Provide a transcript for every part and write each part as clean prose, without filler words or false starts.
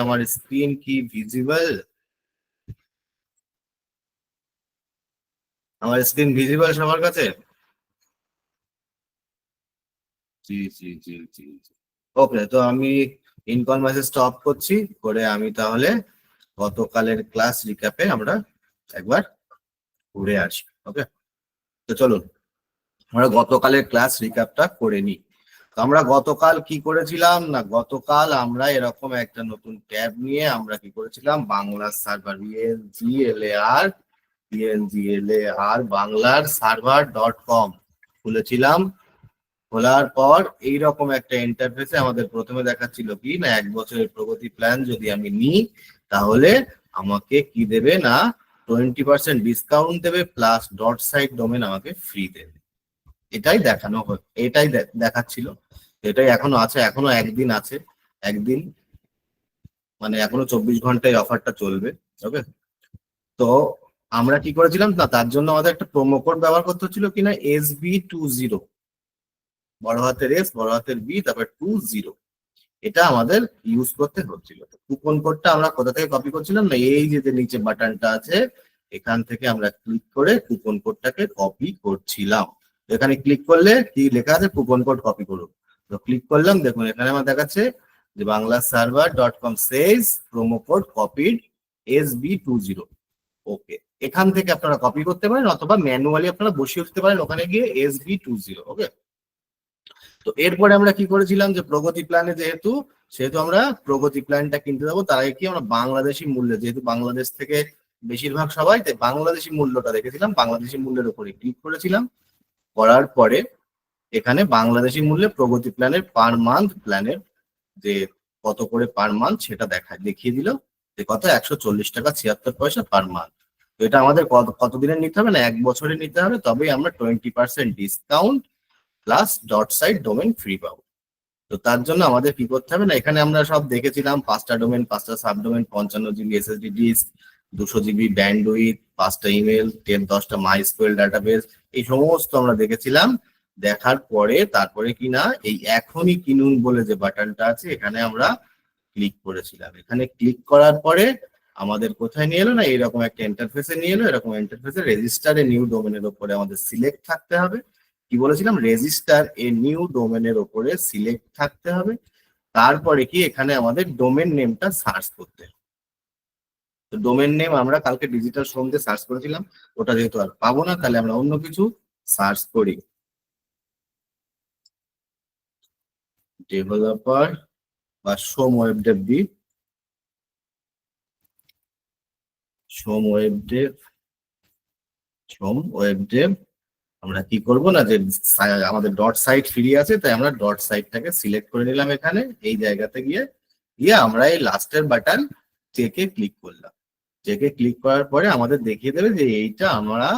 আমার স্ক্রিন কি ভিজিবল? আমার স্ক্রিন ভিজিবল সবার কাছে? জি জি জি জি। ওকে, তো আমি ইনকল মেসেজ স্টপ করছি, করে আমি তাহলে গতকালের ক্লাস রিক্যাপে আমরা একবার ঘুরে আসি। ওকে, তো চলুন আমরা গতকালের ক্লাস রিক্যাপটা করে নিই। তো আমরা গতকাল কি করেছিলাম না, গতকাল আমরা এরকম একটা নতুন ট্যাব নিয়ে আমরা কি করেছিলাম, বাংলা সার্ভার বিএনজিএলএআর বাংলার সার্ভার.কম খুলেছিলাম। খোলার পর এইরকম একটা ইন্টারফেসে আমাদের প্রথমে দেখাচ্ছিল কি না, 1 বছরের প্রগতি প্ল্যান যদি আমি নিই তাহলে আমাকে কি দেবে না, 20% ডিসকাউন্ট দেবে, প্লাস ডট সাইট ডোমেন আমাকে ফ্রি দেবে। এটাই এটাই দেখাচ্ছিল। এটাই এখনো আছে, এখনো একদিন আছে, একদিন মানে এখনো 24 ঘন্টায় অফারটা চলবে। ওকে, তো আমরা কি করেছিলাম না, তার জন্য আমাদের একটা প্রোমো কোড ব্যবহার করতে হচ্ছিল কিনা, SB20, বড় হাতের এস বড় হাতের বি তারপর 20, এটা আমাদের ইউজ করতে হচ্ছিল। কুপন কোডটা আমরা কোথা থেকে কপি করছিলাম না, এই যে নিচে বাটনটা আছে এখান থেকে আমরা ক্লিক করে কুপন কোডটাকে কপি করছিলাম। এখানে ক্লিক করলে কি লেখা আছে, কুপন কোড কপি করুন। তো ক্লিক করলাম, দেখুন এখানে আমার দেখাচ্ছে যে banglaserver.com says promo code copied SB20। ওকে, এখান থেকে আপনারা কপি করতে পারেন অথবা ম্যানুয়ালি আপনারা বসিয়ে দিতে পারেন ওখানে গিয়ে SB20। ওকে, তো এরপরে আমরা কি করেছিলাম যে প্রগতি প্ল্যানে যেহেতু সেহেতু আমরা প্রগতি প্ল্যানটা কিনতে যাবো, তার আগে কি আমরা বাংলাদেশি মূল্যে, যেহেতু বাংলাদেশ থেকে বেশিরভাগ সবাই, তাই বাংলাদেশি মূল্যটা দেখেছিলাম, বাংলাদেশি মূল্যের উপরে ক্লিক করেছিলাম। করার পরে এখানে বাংলাদেশি মূল্যে প্রগতি প্ল্যানের পার মান্থ প্ল্যানের যে কত করে পার মান্থ সেটা দেখিয়ে দিল যে কত, 140 টাকা 76 পয়সা পার মান্থ। তো এটা আমাদের কতদিনের নিতে হবে না, 1 বছরের নিতে হবে, তবেই আমরা 20% discount plus dot site domain free পাবো। তো তার জন্য আমাদের কি করতে হবে না, এখানে আমরা সব দেখেছিলাম 5টা ডোমেন, 5টা subdomain, 55 GB SSD disk, 200 GB bandwidth, 5টা ইমেল, 10-10টা মাইস্কুয়েল ডাটাবেস, এই সমস্ত আমরা দেখেছিলাম। দেখার পরে তারপরে কি না, এই এখনই কিনুন বলে যে বাটনটা আছে এখানে আমরা ক্লিক করেছিলাম। এখানে ক্লিক করার পরে আমাদের কোথায় নিয়ে এলো না, এরকম একটা ইন্টারফেসে নিয়ে এলো। এরকম ইন্টারফেসে রেজিস্টার এ নিউ ডোমেনের উপরে আমাদের সিলেক্ট থাকতে হবে। কি বলেছিলাম, রেজিস্টার এ নিউ ডোমেনের উপরে সিলেক্ট থাকতে হবে। তারপরে কি এখানে আমাদের ডোমেন নেমটা সার্চ করতে হবে। তো ডোমেন নেম আমরা কালকে ডিজিটাল শ্রমতে সার্চ করেছিলাম, ওটা যেহেতু আর পাবো না তাহলে আমরা অন্য কিছু সার্চ করি। ডেভেলপার বা সোম ওয়েব ডেভ দি, সোম ওয়েব ডেভ, সোম ওয়েব ডেভ। আমরা কি করব না, যে আমাদের ডট সাইট ফ্রি আছে তাই আমরা ডট সাইটটাকে সিলেক্ট করে নিলাম। এখানে এই জায়গাতে গিয়ে গিয়ে আমরা এই লাস্টের বাটন চেকে ক্লিক করলাম। চেকে ক্লিক করার পরে আমাদের দেখিয়ে দেবে যে এইটা আমরা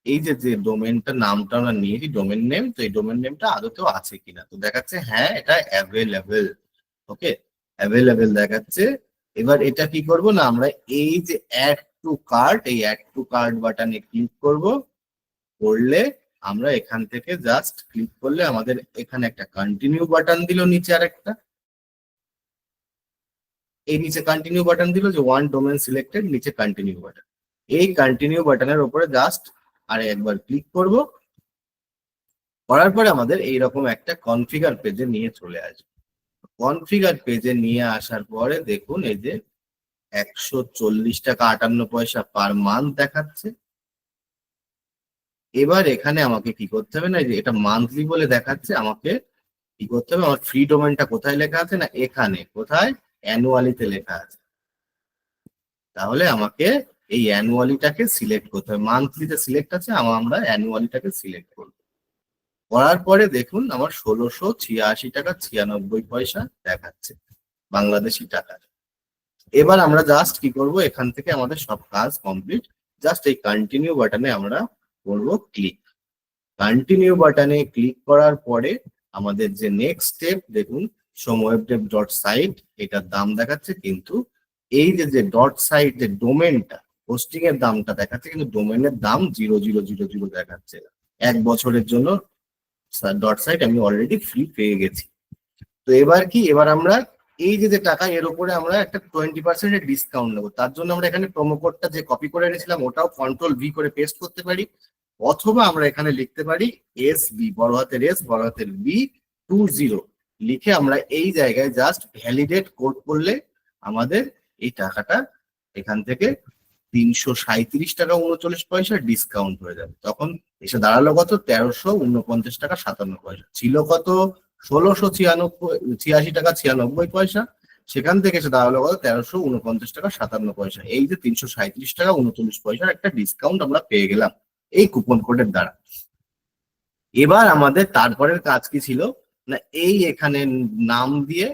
এই যে যে ডোমেনটার নামটা আমরা নিয়েছি ডোমেন নেম, তো এই ডোমেন নেমটা আদতেও আছে কিনা। তো দেখাচ্ছে হ্যাঁ এটা অ্যাভেলেবেল। ওকে, অ্যাভেলেবেল দেখাচ্ছে। এবার এটা কি করব না, আমরা এই যে অ্যাড টু কার্ট, এই অ্যাড টু কার্ট বাটনে ক্লিক করব। করলে আমরা এখান থেকে জাস্ট ক্লিক করলে আমাদের এখানে একটা কন্টিনিউ বাটন দিল, নিচে আরেকটা, এই নিচে কন্টিনিউ বাটন দিল যে ওয়ান ডোমেন সিলেক্টেড, নিচে কন্টিনিউ বাটন। এই কন্টিনিউ বাটনের উপরে জাস্ট আর একবার ক্লিক করব। করার পরে আমাদের এইরকম একটা কনফিগার পেজে নিয়ে চলে আসবে। কনফিগার পেজে নিয়ে আসার পরে দেখুন এই যে 140 টাকা 58 পয়সা পার মান্থ দেখাচ্ছে। এবার এখানে আমাকে কি করতে হবে না, যে এটা মান্থলি বলে দেখাচ্ছে, আমাকে কি করতে হবে, আমার ফ্রি ডোমেনটা কোথায় লেখা আছে না, এখানে কোথায় অ্যানুয়ালিতে লেখা আছে। তাহলে আমাকে এই অ্যানুয়ালিটাকে সিলেক্ট করতে হবে, মান্থলিতে সিলেক্ট আছে, আমরা অ্যানুয়ালিটাকে সিলেক্ট করবো। করার পরে দেখুন আমার 1686 টাকা 96 পয়সা দেখাচ্ছে বাংলাদেশি টাকা। এবার আমরা জাস্ট কি করব, এখান থেকে আমাদের সব কাজ কমপ্লিট। জাস্ট এই কন্টিনিউ বাটনে আমরা করব ক্লিক। কন্টিনিউ বাটনে ক্লিক করার পরে আমাদের যে নেক্সট স্টেপ দেখুন, সোমওয়েবডেভ ডট সাইট, এটার দাম দেখাচ্ছে, কিন্তু এই যে যে ডট সাইট যে ডোমেনটা হোস্টিং এর দামটা দেখাচ্ছে, কিন্তু ডোমেনের দাম 0000 দেখাচ্ছে। 1 বছরের জন্য ডট সাইট আমি অলরেডি ফ্রি পেয়ে গেছি। তো এবার কি, এবার আমরা এই যে টাকা, এর উপরে আমরা একটা 20% ডিসকাউন্ট নেবো। তার জন্য আমরা এখানে প্রোমো কোডটা যে কপি করে এনেছিলাম ওটাও কন্ট্রোল-V করে পেস্ট করতে পারি, অথবা আমরা এখানে লিখতে পারি SB, বড় হাতের S বড় হাতের B20 লিখে আমরা এই জায়গায় জাস্ট ভ্যালিডেট কোড করলে আমাদের এই টাকাটা এখান থেকে 337 টাকা 39 পয়সা ডিসকাউন্ট হয়ে যাবে। তখন এসে দাঁড়ালো কত? 1349 টাকা 57 পয়সা। ছিল কত? 1686 টাকা 96 পয়সা। সেখান থেকে এসে দাঁড়ালো কত? 1349 টাকা 57 পয়সা। এই যে 337 টাকা 39 পয়সার একটা ডিসকাউন্ট আমরা পেয়ে গেলাম এই কুপন কোডের দ্বারা। এবার আমাদের তারপরের কাজ কি ছিল না, এই এখানে নাম দিয়ে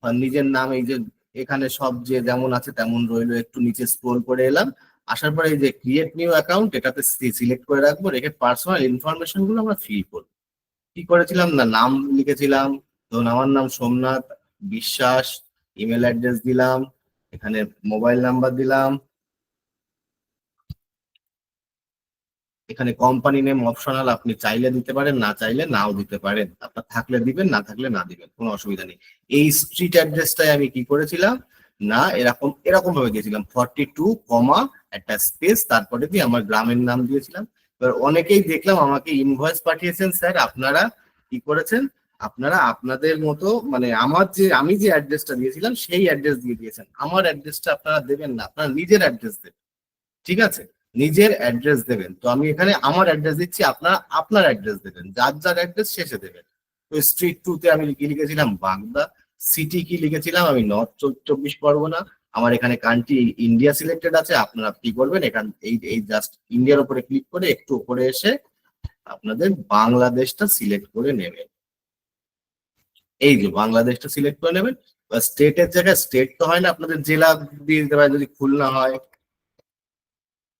নিজের নাম, এই যে এখানে সব যে যেমন আছে তেমন রইলো, একটু নিচে স্ক্রোল করে এলাম, আসার পরে এই যে ক্রিয়েট নিউ অ্যাকাউন্ট এটাতে সিলেক্ট করে রাখবো, রেখে পার্সোনাল ইনফরমেশন গুলো আমরা ফিল করবো। কি করেছিলাম না, নাম লিখেছিলাম, ধরুন আমার নাম সোমনাথ বিশ্বাস, ইমেল অ্যাড্রেস দিলাম, এখানে মোবাইল নাম্বার দিলাম, এখানে কোম্পানি নেম অপশনাল, আপনি চাইলে দিতে পারেন, না চাইলে নাও দিতে পারেন, আপনার থাকলে দিবেন, না থাকলে না দিবেন, কোনো অসুবিধা নেই। এই স্ট্রিট অ্যাড্রেসটাই আমি কি করেছিলাম না, এরকম এরকম ভাবে দিয়েছিলাম 42, একটা স্পেস, তারপরে দিয়ে আমার গ্রামের নাম দিয়েছিলাম। এবার অনেকেই দেখলাম আমাকে ইনভয়েস পাঠিয়েছেন, স্যার আপনারা কি করেছেন, আপনারা আপনাদের মতো মানে আমি যে অ্যাড্রেসটা দিয়েছিলাম সেই অ্যাড্রেস দিয়ে দিয়েছেন। আমার অ্যাড্রেসটা আপনারা দেবেন না, আপনারা নিজের অ্যাড্রেস দেবেন, ঠিক আছে? নিজের অ্যাড্রেস দেবেন। তো আমি এখানে আমার অ্যাড্রেস দিচ্ছি, আপনারা আপনার অ্যাড্রেস দেবেন, যার যার অ্যাড্রেস শেষে দেবেন। তো স্ট্রিট 2 তে আমি কি লিখেছিলাম? বাগদা। সিটি কি লিখেছিলাম? আমি নর্থ 24 পরগনা। আমার এখানে কান্ট্রি ইন্ডিয়া সিলেক্টেড আছে। আপনারা কি করবেন, এখান এই জাস্ট ইন্ডিয়ার উপরে ক্লিক করে একটু উপরে এসে আপনাদের বাংলাদেশটা সিলেক্ট করে নেবেন। এই যে বাংলাদেশটা সিলেক্ট করে নেবেন। বা স্টেটের জায়গায় স্টেট তো হয় না, আপনাদের জেলা দিয়ে দিতে পারে, যদি খুলনা হয়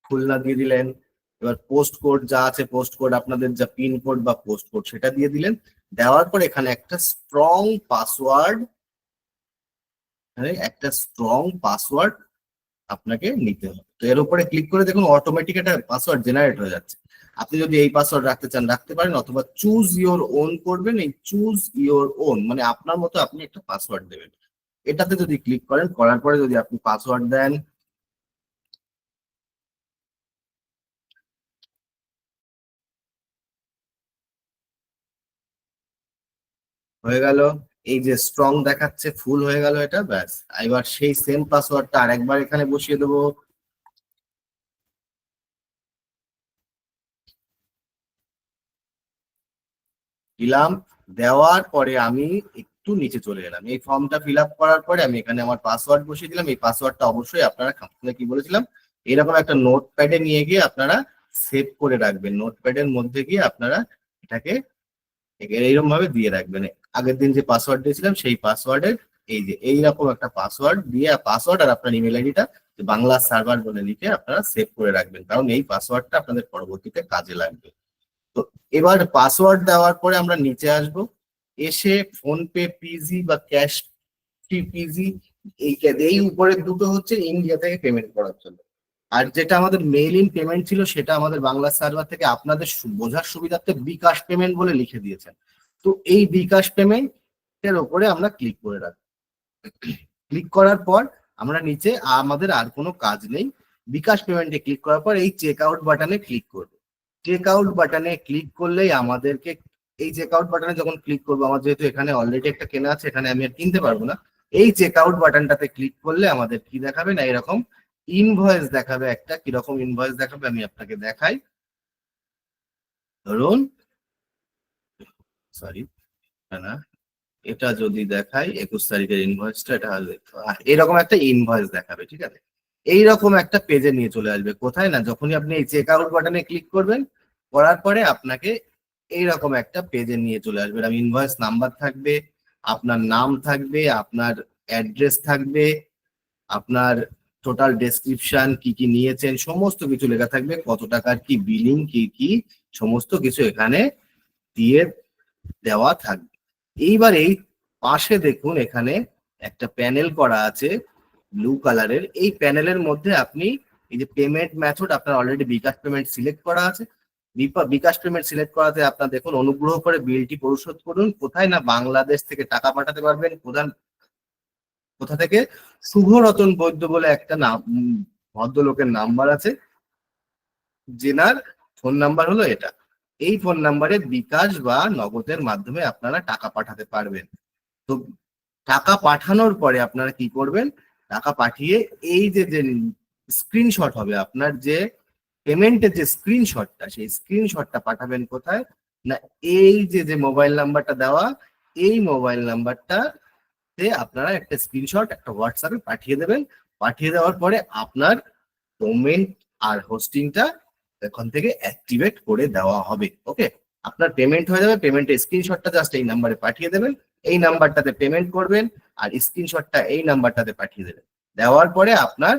খুলনা দিয়ে দিলেন। এবার পোস্ট কোড যা আছে, পোস্ট কোড আপনাদের যা পিন কোড বা পোস্ট কোড সেটা দিয়ে দিলেন। দেওয়ার পর এখানে একটা স্ট্রং পাসওয়ার্ড আপনাকে নিতে হবে। তো এর উপরে ক্লিক করে দেখুন অটোমেটিক একটা পাসওয়ার্ড জেনারেট হয়ে যাচ্ছে। আপনি যদি এই পাসওয়ার্ড রাখতে চান রাখতে পারেন, অথবা চুজ ইওর ওন করবেন। এই চুজ ইওর ওন মানে আপনার মতো আপনি একটা পাসওয়ার্ড দেবেন। এটাতে যদি ক্লিক করেন, করার পরে যদি আপনি পাসওয়ার্ড দেন, হয়ে গেল। এই যে স্ট্রং দেখাচ্ছে ফুল হয়ে গেল এটা, ব্যাস। এবার সেই সেম পাসওয়ার্ডটা আরেকবার এখানে বসিয়ে দেবো। দিলাম। দেওয়ার পরে আমি একটু নিচে চলে এলাম, এই ফর্মটা ফিল আপ করার পরে আমি এখানে আমার পাসওয়ার্ড বসিয়ে দিলাম। এই পাসওয়ার্ডটা অবশ্যই আপনারা কি বলেছিলাম, এরকম একটা নোটপ্যাডে নিয়ে গিয়ে আপনারা সেভ করে রাখবেন। নোটপ্যাডের মধ্যে গিয়ে আপনারা এটাকে এইরকম ভাবে দিয়ে রাখবেন। আগের দিন যে পাসওয়ার্ড দিয়েছিলাম সেই পাসওয়ার্ডের এই যে এইরকম একটা পাসওয়ার্ড দিয়ে, পাসওয়ার্ড আর আপনার ইমেল আইডিটা বাংলা সার্ভার বলে লিখে আপনারা সেভ করে রাখবেন, কারণ এই পাসওয়ার্ডটা আপনাদের পরবর্তীতে কাজে লাগবে। তো এবার পাসওয়ার্ড দেওয়ার পরে আমরা নিচে আসব, এসে ফোনপে পিজি বা ক্যাশ পিজি, এই উপরের দুটো হচ্ছে ইন্ডিয়া থেকে পেমেন্ট করার জন্য। আর যেটা আমাদের মেইল ইন পেমেন্ট ছিল সেটা আমাদের বাংলা সার্ভার থেকে আপনাদের বোঝার সুবিধার্থে বিকাশ পেমেন্ট বলে লিখে দিয়েছেন। তো এই বিকাশ পেমেন্টের উপরে আমরা ক্লিক করে রাখবো। ক্লিক করার পর আমরা নিচে আমাদের আর কোনো কাজ নেই। বিকাশ পেমেন্টে ক্লিক করার পর এই চেক আউট বাটনে ক্লিক করবো। চেক আউট বাটনে ক্লিক করলেই আমাদেরকে, এই চেক আউট বাটনে যখন ক্লিক করবো, আমার যেহেতু এখানে অলরেডি একটা কেনা আছে, এখানে আমি আর কিনতে পারবো না। এই চেক আউট বাটনটাতে ক্লিক করলে আমাদের কি দেখাবে না, এরকম ইনভয়েস দেখাবে একটা। কিরকম ইনভয়েস দেখাবে আমি আপনাকে দেখাই। ধরুন, সরি না, এটা যদি দেখাই 21 তারিখের ইনভয়েসটা, এটা এরকম একটা ইনভয়েস দেখাবে, ঠিক আছে? এইরকম একটা পেজে নিয়ে চলে আসবে। কোথায় না, যখনই আপনি এই চেক আউট বাটনে ক্লিক করবেন, করার পরে আপনাকে এইরকম একটা পেজে নিয়ে চলে আসবে। আমি ইনভয়েস নাম্বার থাকবে, আপনার নাম থাকবে, আপনার অ্যাড্রেস থাকবে, আপনার টোটাল ডেসক্রিপশন, কি কি নিয়েছেন সমস্ত কিছু লেখা থাকবে, কত টাকার কি বিলিং, কি কি সমস্ত কিছু এখানে দিয়ে দেওয়া থাকবে। এইবার এই পাশে দেখুন এখানে একটা প্যানেল করা আছে ব্লু কালারের। এই প্যানেলের মধ্যে আপনি এই যে পেমেন্ট মেথড, আপনার অলরেডি বিকাশ পেমেন্ট সিলেক্ট করা আছে। বিকাশ পেমেন্ট সিলেক্ট করাতে আপনার দেখুন অনুগ্রহ করে বিলটি পরিশোধ করুন। কোথায় না, বাংলাদেশ থেকে টাকা পাঠাতে পারবেন। প্রধান কোথা থেকে? শুভরতন বৈদ্য বলে একটা নাম, ভদ্রলোকের নাম্বার আছে, জেনার ফোন নাম্বার হলো এটা। এই ফোন নাম্বারে বিকাশ বা নগদের মাধ্যমে আপনারা টাকা পাঠাতে পারবেন। তো টাকা পাঠানোর পরে আপনারা কি করবেন? টাকা পাঠিয়ে এই যে যে স্ক্রিনশট হবে, আপনার যে পেমেন্টের যে স্ক্রিনশটটা, সেই স্ক্রিনশটটা পাঠাবেন কোথায়? না, এই যে যে মোবাইল নাম্বারটা দেওয়া, এই মোবাইল নাম্বারটাতে আপনারা একটা স্ক্রিনশট একটা হোয়াটসঅ্যাপে পাঠিয়ে দেবেন। পাঠিয়ে দেওয়ার পরে আপনার ডোমেইন আর হোস্টিংটা এখান থেকে অ্যাক্টিভেট করে দেওয়া হবে। ওকে, আপনার পেমেন্ট হয়ে যাবে। পেমেন্টের স্ক্রিনশটটা জাস্ট এই নাম্বারে পাঠিয়ে দেবেন, এই নাম্বারটাতে পেমেন্ট করবেন, আর স্ক্রিনশটটা এই নাম্বারটাতে পাঠিয়ে দেবেন। দেওয়ার পরে আপনার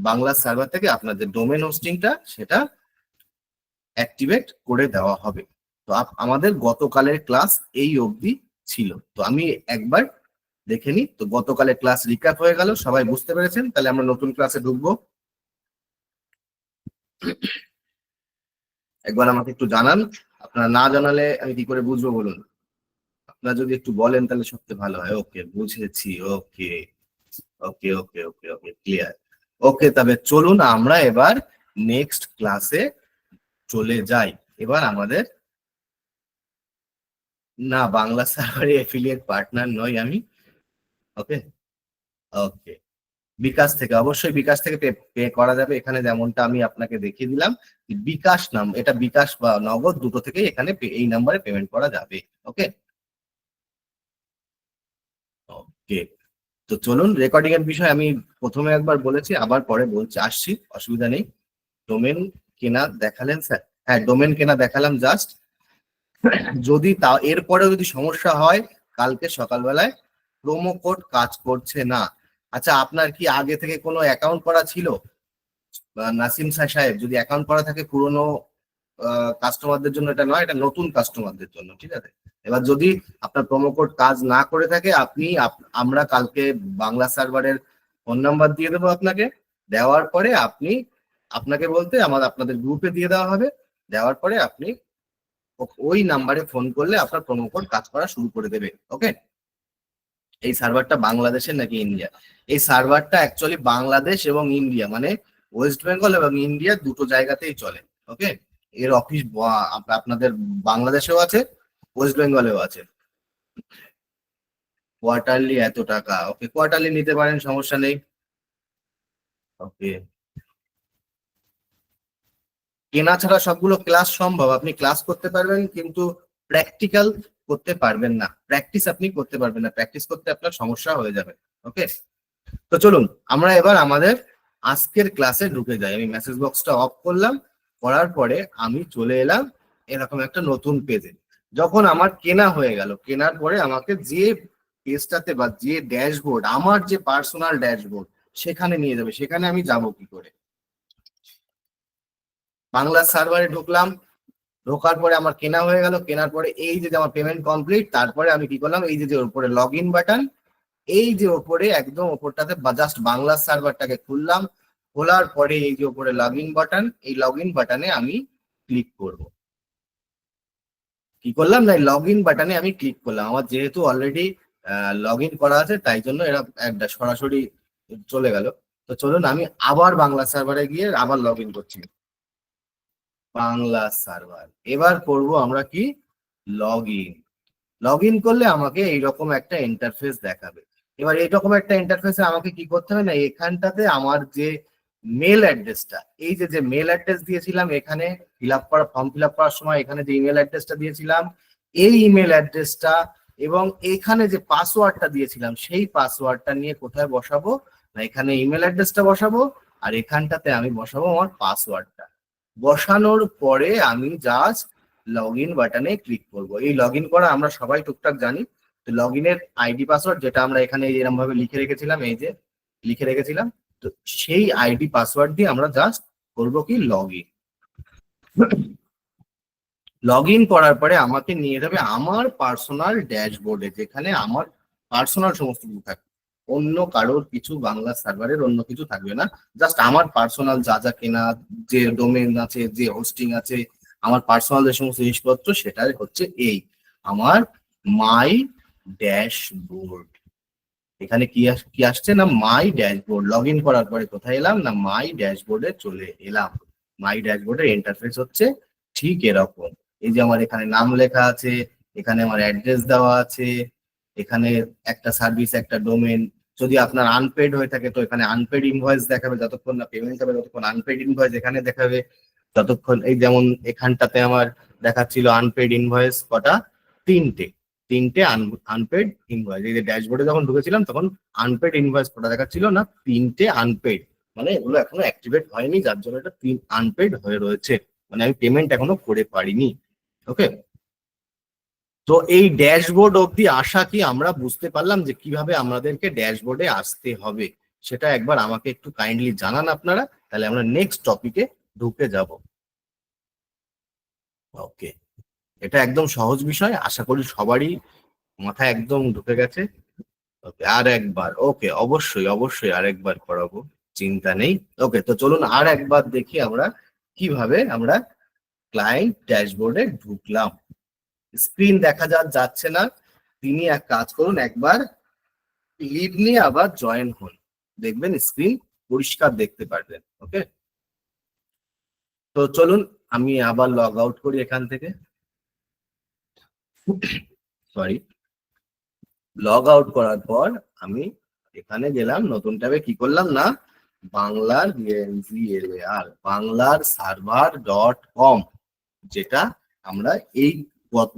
বাংলা সার্ভার থেকে আপনার যে ডোমেন হোস্টিংটা সেটা অ্যাক্টিভেট করে দেওয়া হবে। তো আমাদের গতকালের ক্লাস এই অবধি ছিল। তো আমি একবার দেখে নিই। তো গতকালের ক্লাস রিক্যাপ হয়ে গেল, সবাই বুঝতে পেরেছেন? তাহলে আমরা নতুন ক্লাসে ঢুকবো। একবার আমাকে একটু জানান, আপনারা না জানালে আমি কি করে বুঝবো বলুন? আপনারা যদি একটু বলেন তাহলে সবচেয়ে ভালো হয়। ওকে, বুঝেছি। ওকে ওকে ওকে ওকে ওকে ক্লিয়ার। ওকে, তবে চলুন আমরা এবার নেক্সট ক্লাসে চলে যাই। এবার আমাদের, না, বাংলা সার্ভারে এফিলিয়েট পার্টনার নই আমি। ওকে ওকে, বিকাশ থেকে, অবশ্যই বিকাশ থেকে পে করা যাবে। এখানে যেমনটা আমি আপনাকে দেখিয়ে দিলাম, বিকাশ নাম, এটা বিকাশ বা নগদ দুটো থেকেই এখানে এই নাম্বারে পেমেন্ট করা যাবে। ওকে ওকে, তো চলুন, রেকর্ডিং এর বিষয় আমি প্রথমে একবার বলেছি, আবার পরে বলছি, আসছি, অসুবিধা নেই। ডোমেন কেনা দেখালেন স্যার? হ্যাঁ, ডোমেন কেনা দেখালাম জাস্ট। যদি তা এরপরে যদি সমস্যা হয়, কালকে সকালবেলায় প্রোমো কোড কাজ করছে না। আচ্ছা, আপনার কি আগে থেকে কোনো অ্যাকাউন্ট করা ছিল? নাসিম সাহেব, যদি অ্যাকাউন্ট করা থাকে পুরনো কাস্টমারদের জন্য এটা নয়, এটা নতুন কাস্টমারদের জন্য, ঠিক আছে? এবার যদি আপনার প্রোমো কোড কাজ না করে থাকে, আপনি আমরা কালকে বাংলা সার্ভারের ফোন নাম্বার দিয়ে দেবো আপনাকে। দেওয়ার পরে আপনি, আপনাকে বলতে আপনাদের গ্রুপে দিয়ে দেওয়া হবে। দেওয়ার পরে আপনি ওই নাম্বারে ফোন করলে আপনার প্রোমো কোড কাজ করা শুরু করে দেবে। ওকে, এই সার্ভারটা বাংলাদেশের নাকি ইন্ডিয়া? এই সার্ভারটা অ্যাকচুয়ালি বাংলাদেশ এবং ইন্ডিয়া, মানে ওয়েস্ট বেঙ্গল এবং ইন্ডিয়া দুটো জায়গাতেই চলে। ওকে, এর অফিস আপনাদের বাংলাদেশেও আছে, ওয়েস্ট বেঙ্গলেও আছে। কোয়ার্টারলি এত টাকা? ওকে, কোয়ার্টারলি নিতে পারেন, সমস্যা নেই। ওকে, কেনা ছাড়া সবগুলো ক্লাস সম্ভব, আপনি ক্লাস করতে পারবেন কিন্তু প্র্যাকটিক্যাল করতে পারবেন না, প্র্যাকটিস আপনি করতে পারবেন না, প্র্যাকটিস করতে আপনার সমস্যা হয়ে যাবে। ওকে, তো চলুন আমরা এবার আমাদের আজকের ক্লাসে ঢুকে যাই। আমি মেসেজ বক্সটা অফ করলাম, করার পরে আমি চলে এলাম এরকম একটা নতুন পেজে। যখন আমার কেনা হয়ে গেল, কেনার পরে আমাকে যে পেজটাতে বা যে ড্যাশবোর্ড, আমার যে পার্সোনাল ড্যাশবোর্ড, সেখানে নিয়ে যাবে। সেখানে আমি যাব কি করে? বাংলা সার্ভারে ঢুকলাম, ঢোকার পরে আমার কেনা হয়ে গেল। কেনার পরে এই যে আমার পেমেন্ট কমপ্লিট, তারপরে আমি কি করলাম? এই যে উপরে লগ ইন বাটন, এই যে ওপরে একদম ওপরটাতে জাস্ট বাংলা সার্ভারটাকে খুললাম। খোলার পরে এই যে ওপরে লগ ইন বাটন, এই লগ ইন বাটনে আমি ক্লিক করব। কি করলাম? না, লগ ইন বাটনে আমি ক্লিক করলাম। আমার যেহেতু অলরেডি লগ ইন করা আছে, তাই জন্য এরা একটা সরাসরি চলে গেল। তো চলুন আমি আবার বাংলা সার্ভারে গিয়ে আবার লগ ইন করছি। বাংলা সার্ভার, এবার করব আমরা কি? Log in. লগ ইন করলে আমাকে এইরকম একটা ইন্টারফেস দেখাবে। এবার এইরকম একটা ইন্টারফেসে আমাকে কি করতে হবে? না, এখানটাতে আমার যে মেল অ্যাড্রেসটা, এই যে যে মেল অ্যাড্রেস দিয়েছিলাম এখানে ফর্ম ফিল আপ করার সময়, এখানে যে ইমেল অ্যাড্রেসটা দিয়েছিলাম, এই ইমেল অ্যাড্রেসটা এবং এখানে যে পাসওয়ার্ডটা দিয়েছিলাম, সেই পাসওয়ার্ডটা নিয়ে কোথায় বসাবো? না, এখানে ইমেল অ্যাড্রেসটা বসাবো, আর এখানটাতে আমি বসাবো আমার পাসওয়ার্ডটা। বসানোর পরে আমি জাস্ট লগ ইন বাটনে ক্লিক করব। এই লগ ইন করা আমরা সবাই টুকটাক জানি। তো লগ ইনের আইডি পাসওয়ার্ড যেটা আমরা এখানে এরকম ভাবে লিখে রেখেছিলাম, এই যে লিখে রেখেছিলাম, তো সেই আইডি পাসওয়ার্ড দিয়ে আমরা জাস্ট করবো কি? Log in. লগ ইন করার পরে আমাকে নিয়ে যাবে আমার পার্সোনাল ড্যাশবোর্ডে, যেখানে আমার পার্সোনাল সমস্ত কিছু থাকবে। অন্য কারোর কিছু বাংলা সার্ভারের অন্য কিছু থাকবে না, জাস্ট আমার পার্সোনাল যা যা কেনা, যে ডোমেন আছে, যে হোস্টিং আছে, আমার পার্সোনাল যে সমস্ত জিনিসপত্র, সেটাই হচ্ছে এই আমার মাই ড্যাশবোর্ড। এখানে কি আসছে না মাই ড্যাশবোর্ড। লগ ইন করার পরে কোথায় এলাম না মাই ড্যাশবোর্ডে চলে এলাম। মাই ড্যাশবোর্ডের ইন্টারফেস হচ্ছে ঠিক এরকম। এই যে আমার এখানে নাম লেখা আছে, এখানে আমার অ্যাড্রেস দেওয়া আছে, এখানে একটা সার্ভিস একটা ডোমেন। যদি আপনার আনপেড হয়ে থাকে তো এখানে আনপেড ইনভয়েস দেখাবে, যতক্ষণ না পেমেন্ট হবে ততক্ষণ আনপেড ইনভয়েস এখানে দেখাবে। যতক্ষণ এই যেমন এখানটাতে আমার দেখাচ্ছিল আনপেড ইনভয়েস কটা, তিনটে আনপেড ইনভয়েস। এই যে ড্যাশবোর্ডে যখন ঢুকেছিলাম তখন আনপেড ইনভয়েস কটা দেখাচ্ছিল না, তিনটে আনপেড, মানে এগুলো এখনো অ্যাক্টিভেট হয়নি, যার জন্য এটা আনপেড হয়ে রয়েছে, মানে আমি পেমেন্ট এখনো করে পারিনি। ওকে, তো এই ড্যাশবোর্ড অবধি আসা কি আমরা বুঝতে পারলাম যে কিভাবে আমাদেরকে ড্যাশবোর্ডে আসতে হবে? সেটা একবার আমাকে একটু কাইন্ডলি জানান আপনারা, তাহলে আমরা নেক্সট টপিকে ঢুকে যাব। ওকে, এটা একদম সহজ বিষয়, আশা করি সবারই মাথায় একদম ঢুকে গেছে। ওকে, আর একবার, ওকে অবশ্যই অবশ্যই আর একবার করাবো, চিন্তা নেই। ওকে, তো চলুন আর একবার দেখি আমরা কিভাবে আমরা ক্লায়েন্ট ড্যাশবোর্ডে ঢুকলাম। স্ক্রিন দেখা যাচ্ছে না, তিনি এক কাজ করুন, একবার লিভ নিয়ে আবার জয়েন হন, দেখবেন স্ক্রিন পরিষ্কার দেখতে পারবেন। ওকে, তো চলুন আমি আবার লগ আউট করি এখান থেকে। সরি, লগ আউট করার পর আমি এখানে গেলাম, নতুন ট্যাবে কি করলাম না বাংলার বাংলার সার্ভার .com, যেটা আমরা এই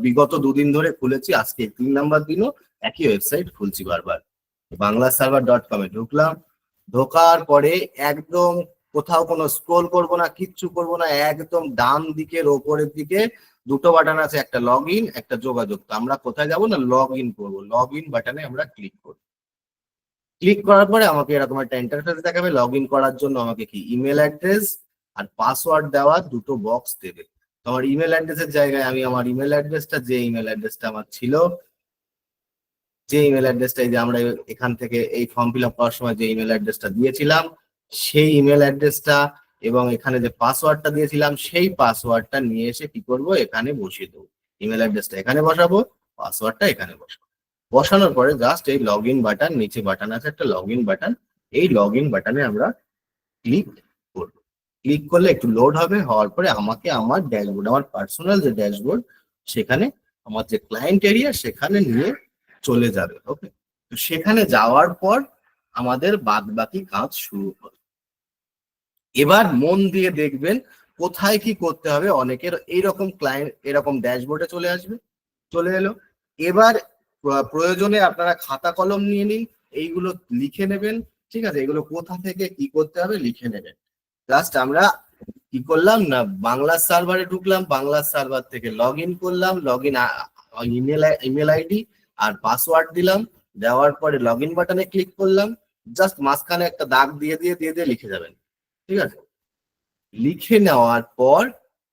বিগত দুদিন ধরে খুলেছি, আজকে 3 নাম্বার দিনও একই ওয়েবসাইট খুলছি বারবার। বাংলা সার্ভার .com এ ঢুকলাম, ঢোকার পরে একদম কোথাও কোনো স্ক্রোল করব না, কিচ্ছু করব না, একদম ডান দিকের ওপরের দিকে দুটো বাটন আছে, একটা লগ ইন একটা যোগাযোগ। তো আমরা কোথায় যাব না লগ ইন করবো, লগ ইন বাটনে আমরা ক্লিক করব। ক্লিক করার পরে আমাকে এরকম একটা ইন্টারফেস দেখাবে। লগ ইন করার জন্য আমাকে কি ইমেল অ্যাড্রেস আর পাসওয়ার্ড দেওয়ার দুটো বক্স দেবে। তো আমার ইমেল অ্যাড্রেসের জায়গায় আমি আমার ইমেল অ্যাড্রেসটা, যে ইমেল অ্যাড্রেসটা আমার ছিল, যে ইমেল অ্যাড্রেসটা এই যে আমরা এখান থেকে এই ফর্ম ফিল আপ করার সময় যে ইমেল অ্যাড্রেসটা দিয়েছিলাম সেই ইমেল অ্যাড্রেসটা, এবং এখানে যে পাসওয়ার্ডটা দিয়েছিলাম সেই পাসওয়ার্ডটা নিয়ে এসে কি করব এখানে বসিয়ে দেবো। ইমেল অ্যাড্রেসটা এখানে বসাবো, পাসওয়ার্ডটা এখানে বসাবো। বসানোর পরে জাস্ট এই লগ ইন বাটন, নিচে বাটন আছে একটা লগ ইন বাটন, এই লগ ইন বাটনে আমরা ক্লিক করব। ক্লিক করলে একটু লোড হবে, হওয়ার পরে আমাকে আমার ড্যাশবোর্ড, আমার পার্সোনাল যে ড্যাশবোর্ড, সেখানে আমার যে ক্লায়েন্ট এরিয়া সেখানে নিয়ে চলে যাবে। ওকে, তো সেখানে যাওয়ার পর আমাদের বাদ বাকি কাজ শুরু হবে। এবার মন দিয়ে দেখবেন কোথায় কি করতে হবে। অনেকের এইরকম ক্লায়েন্ট এরকম ড্যাশবোর্ডে চলে আসবে, চলে এলো। এবার প্রয়োজনে আপনারা খাতা কলম নিয়ে নিন, এইগুলো লিখে নেবেন, ঠিক আছে? এগুলো কোথা থেকে কি করতে হবে লিখে নেবেন। জাস্ট আমরা কি করলাম না বাংলা সার্ভারে ঢুকলাম, বাংলা সার্ভার থেকে লগ ইন করলাম, লগ ইন ইমেল আইডি আর পাসওয়ার্ড দিলাম, দেওয়ার পরে লগ ইন বাটনে ক্লিক করলাম, জাস্ট মাঝখানে একটা দাগ দিয়ে লিখে যাবেন, ঠিক আছে? লিখে নেওয়ার পর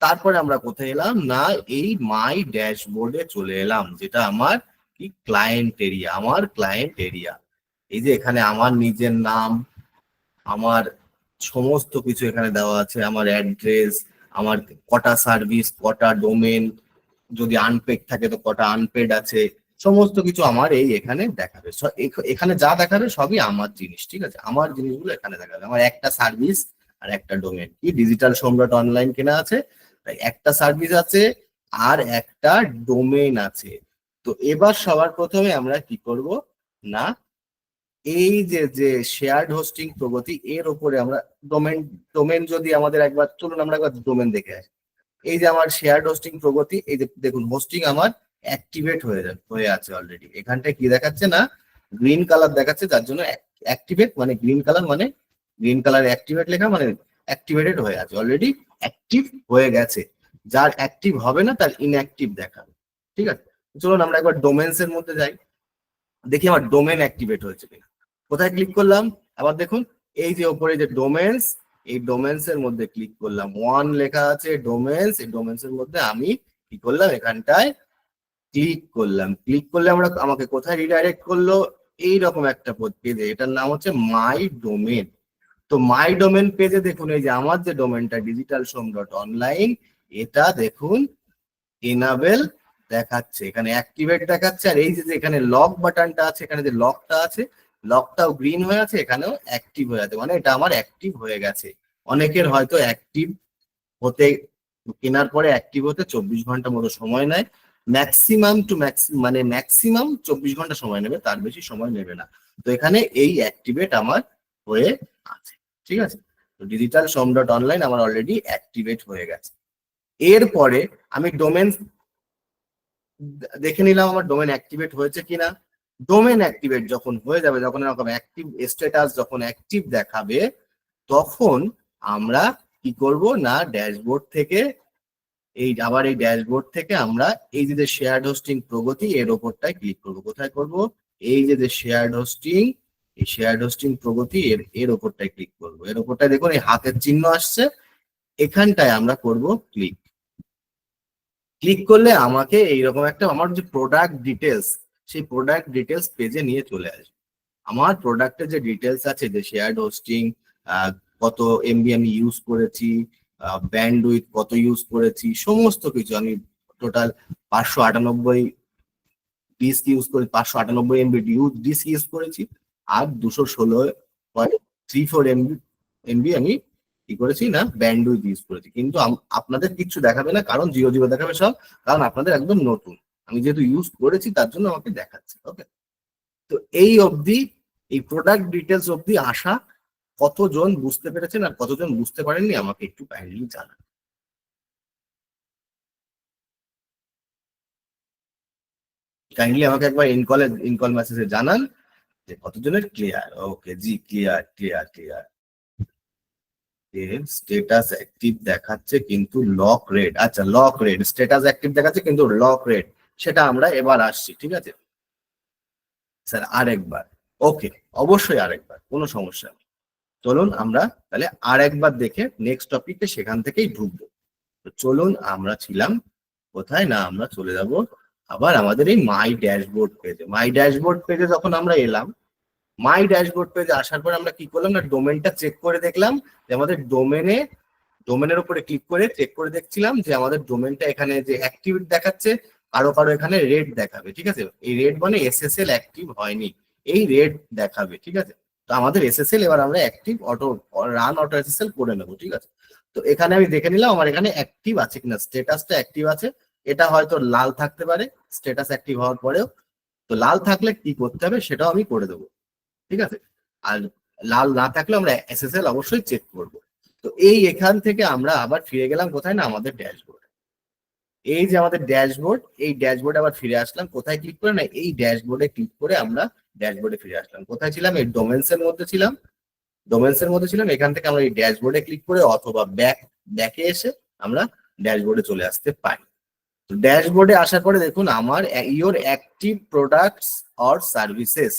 তারপরে আমরা কোথায় এলাম না এই মাই ড্যাশবোর্ডে চলে এলাম, যেটা আমার কি ক্লায়েন্ট এরিয়া, আমার ক্লায়েন্ট এরিয়া। এই যে এখানে আমার নিজের নাম, আমার সমস্ত কিছু এখানে দেওয়া আছে, আমার অ্যাড্রেস, আমার কটা সার্ভিস, কটা ডোমেন, যদি আনপেড থাকে তো কটা আনপেড আছে, সমস্ত কিছু আমার এই এখানে দেখাবে। এখানে যা দেখাবে সবই আমার জিনিস, ঠিক আছে? আমার জিনিসগুলো এখানে দেখাবে। আমার একটা সার্ভিস আর একটা ডোমেন, কি ডিজিটাল সম্রাট অনলাইন কেনা আছে, তাই একটা সার্ভিস আছে আর একটা ডোমেন আছে। তো এবার সবার প্রথমে আমরা কি করব না এই যে শেয়ার্ড হোস্টিং প্রগতি, এর উপরে আমরা ডোমেন, যদি আমাদের একবার চলুন আমরা একবার ডোমেন দেখে আসি। এই যে আমার শেয়ার্ড হোস্টিং প্রগতি, এই যে দেখুন হোস্টিং আমার অ্যাক্টিভেট হয়ে আছে অলরেডি। এখানটায় কি দেখাচ্ছে না গ্রিন কালার দেখাচ্ছে, যার জন্য অ্যাক্টিভেট মানে গ্রিন কালার, মানে গ্রিন কালার অ্যাক্টিভেট লেখা মানে অ্যাক্টিভেটেড হয়ে আছে, অলরেডি অ্যাক্টিভ হয়ে গেছে। যার অ্যাক্টিভ হবে না তার ইনঅ্যাক্টিভ দেখাবে, ঠিক আছে? চলুন আমরা একবার ডোমেন্স এর মধ্যে যাই, দেখি আমার ডোমেন অ্যাক্টিভেট হয়েছে কিনা। কোথায় ক্লিক করলাম আবার দেখুন, এই যে উপরে যে ডোমেন্স, এই ডোমেন্স এর মধ্যে ক্লিক করলাম, ওয়ান লেখা আছে ডোমেন্স, এই ডোমেন্স এর মধ্যে আমি কি করলাম এখানটায় ক্লিক করলাম। ক্লিক করলে আমাকে কোথায় রিডাইরেক্ট করলো এইরকম একটা পেজে, এটার নাম হচ্ছে মাই ডোমেন। তো মাই ডোমেন পেজে দেখুন এই যে আমার যে ডোমেনটা digitalsom.online, এটা দেখুন এনাবেল দেখাচ্ছে, এখানে অ্যাক্টিভেট দেখাচ্ছে। আর এই যে এখানে লক বাটনটা আছে, এখানে যে লকটা আছে, লকটাও গ্রিন হয়ে আছে, এখানেও অ্যাক্টিভ হয়ে আছে, মানে এটা আমার অ্যাক্টিভ হয়ে গেছে। অনেকের হয়তো অ্যাক্টিভ হতে, কেনার পরে অ্যাক্টিভ হতে 24 ঘন্টা মতো সময় নেয়। ম্যাক্সিমাম টু মানে ম্যাক্সিমাম 24 ঘন্টা সময় নেবে, তার বেশি সময় নেবে না। তো এখানে এই অ্যাক্টিভেট আমার হয়ে আছে, ঠিক আছে। তো ডিজিটাল সোম ডট অনলাইন আমার অলরেডি অ্যাক্টিভেট হয়ে গেছে। এরপরে আমি ডোমেন দেখে নিলাম আমার ডোমেন অ্যাক্টিভেট হয়েছে কিনা। ডোমেন অ্যাক্টিভেট যখন হয়ে যাবে, যখন এরকম অ্যাক্টিভ স্ট্যাটাস যখন অ্যাক্টিভ দেখাবে, তখন আমরা কি করব না, ড্যাশবোর্ড থেকে আবার এই ড্যাশবোর্ড থেকে আমরা এই যে শেয়ার্ড হোস্টিং প্রগতি এর ওপরটায় ক্লিক করব। কোথায় করব? এই যে শেয়ার্ড হোস্টিং, এই শেয়ার্ড হোস্টিং প্রগতি এর ওপরটায় ক্লিক করব। এর ওপরটায় দেখুন এই হাতের চিহ্ন আসছে, এখানটায় আমরা করব ক্লিক। ক্লিক করলে আমাকে এইরকম একটা আমার যে প্রোডাক্ট ডিটেলস, সেই প্রোডাক্ট ডিটেলস পেজে নিয়ে চলে আসবে। আমার প্রোডাক্টের যে ডিটেলস আছে, যে শেয়ার্ড হোস্টিং, কত এমবি আমি ইউজ করেছি, ব্যান্ডউইথ কত ইউজ করেছি, সমস্ত কিছু আমি টোটাল 598 ডিস্ক ইউজ করে 598 এমবি ডিস্ক ইউজ করেছি, আর 216.34 এমবি আমি কি করেছি না ব্যান্ডউইথ ইউজ করেছি। কিন্তু আপনাদের কিছু দেখাবে না, কারণ 00 দেখাবে সব, কারণ আপনাদের একদম নতুন, আমি যেহেতু ইউজ করেছি তার জন্য আমাকে দেখাচ্ছে। ওকে, তো এই অবধি, এই প্রোডাক্ট ডিটেলস অবধি আসা কতজন বুঝতে পেরেছেন আর কতজন বুঝতে পারেননি আমাকে একটু কাইন্ডলি জানান। কাইন্ডলি আমাকে একবার ইনকল মেসেজে জানান যে কতজনের ক্লিয়ার। ওকে জি, clear clear clear. Status active দেখাচ্ছে কিন্তু লক রেড, আচ্ছা লক রেড, স্ট্যাটাস অ্যাক্টিভ দেখাচ্ছে কিন্তু লক রেড, সেটা আমরা এবার আসছি, ঠিক আছে স্যার আরেকবার। ওকে, অবশ্যই আরেকবার, কোনো সমস্যা নেই। চলুন আমরা তাহলে আরেকবার দেখে নেক্সট টপিকে সেখান থেকেই ঢুকবো। তো চলুন, আমরা ছিলাম কোথায় না, আমরা চলে যাব আবার আমাদের এই মাই ড্যাশবোর্ড পেজে। মাই ড্যাশবোর্ড পেজে যখন আমরা এলাম, মাই ড্যাশবোর্ড পেজে আসার পর আমরা কি করলাম না, ডোমেনটা চেক করে দেখলাম যে আমাদের ডোমেনের উপরে ক্লিক করে চেক করে দেখছিলাম যে আমাদের ডোমেনটা এখানে যে অ্যাক্টিভ দেখাচ্ছে, কারো কারো এখানে রেড দেখাবে, ঠিক আছে। এই রেড মানে এসএসএল অ্যাক্টিভ হয়নি, এই রেড দেখাবে, ঠিক আছে। তো আমাদের এসএসএল এবার আমরা অ্যাক্টিভ রান অটো এসএসএল করে নেবো, ঠিক আছে। তো এখানে আমি দেখে নিলাম আমার এখানে অ্যাক্টিভ আছে কিনা, স্ট্যাটাসটা অ্যাক্টিভ আছে, এটা হয়তো লাল থাকতে পারে স্ট্যাটাস অ্যাক্টিভ হওয়ার পরেও। তো লাল থাকলে কি করতে হবে সেটাও আমি করে দেবো, ঠিক আছে। আর লাল না থাকলে আমরা এসএসএল অবশ্যই চেক করব। তো এই এখান থেকে আমরা আবার ফিরে গেলাম কোথায় না, আমাদের ড্যাশবোর্ড। এই যে আমাদের ড্যাশবোর্ড, এই ড্যাশবোর্ডে আবার ফিরে আসলাম, কোথায় ক্লিক করে না, এই ড্যাশবোর্ডে ক্লিক করে আমরা ড্যাশবোর্ডে ফিরে আসলাম। কোথায় ছিলাম? এই ডোমেন্স এর মধ্যে ছিলাম, এখান থেকে আমরা এই ড্যাশবোর্ডে ক্লিক করে অথবা ব্যাকে এসে আমরা ড্যাশবোর্ডে চলে আসতে পারি। তো ড্যাশবোর্ডে আসার পরে দেখুন আমার your active products or services,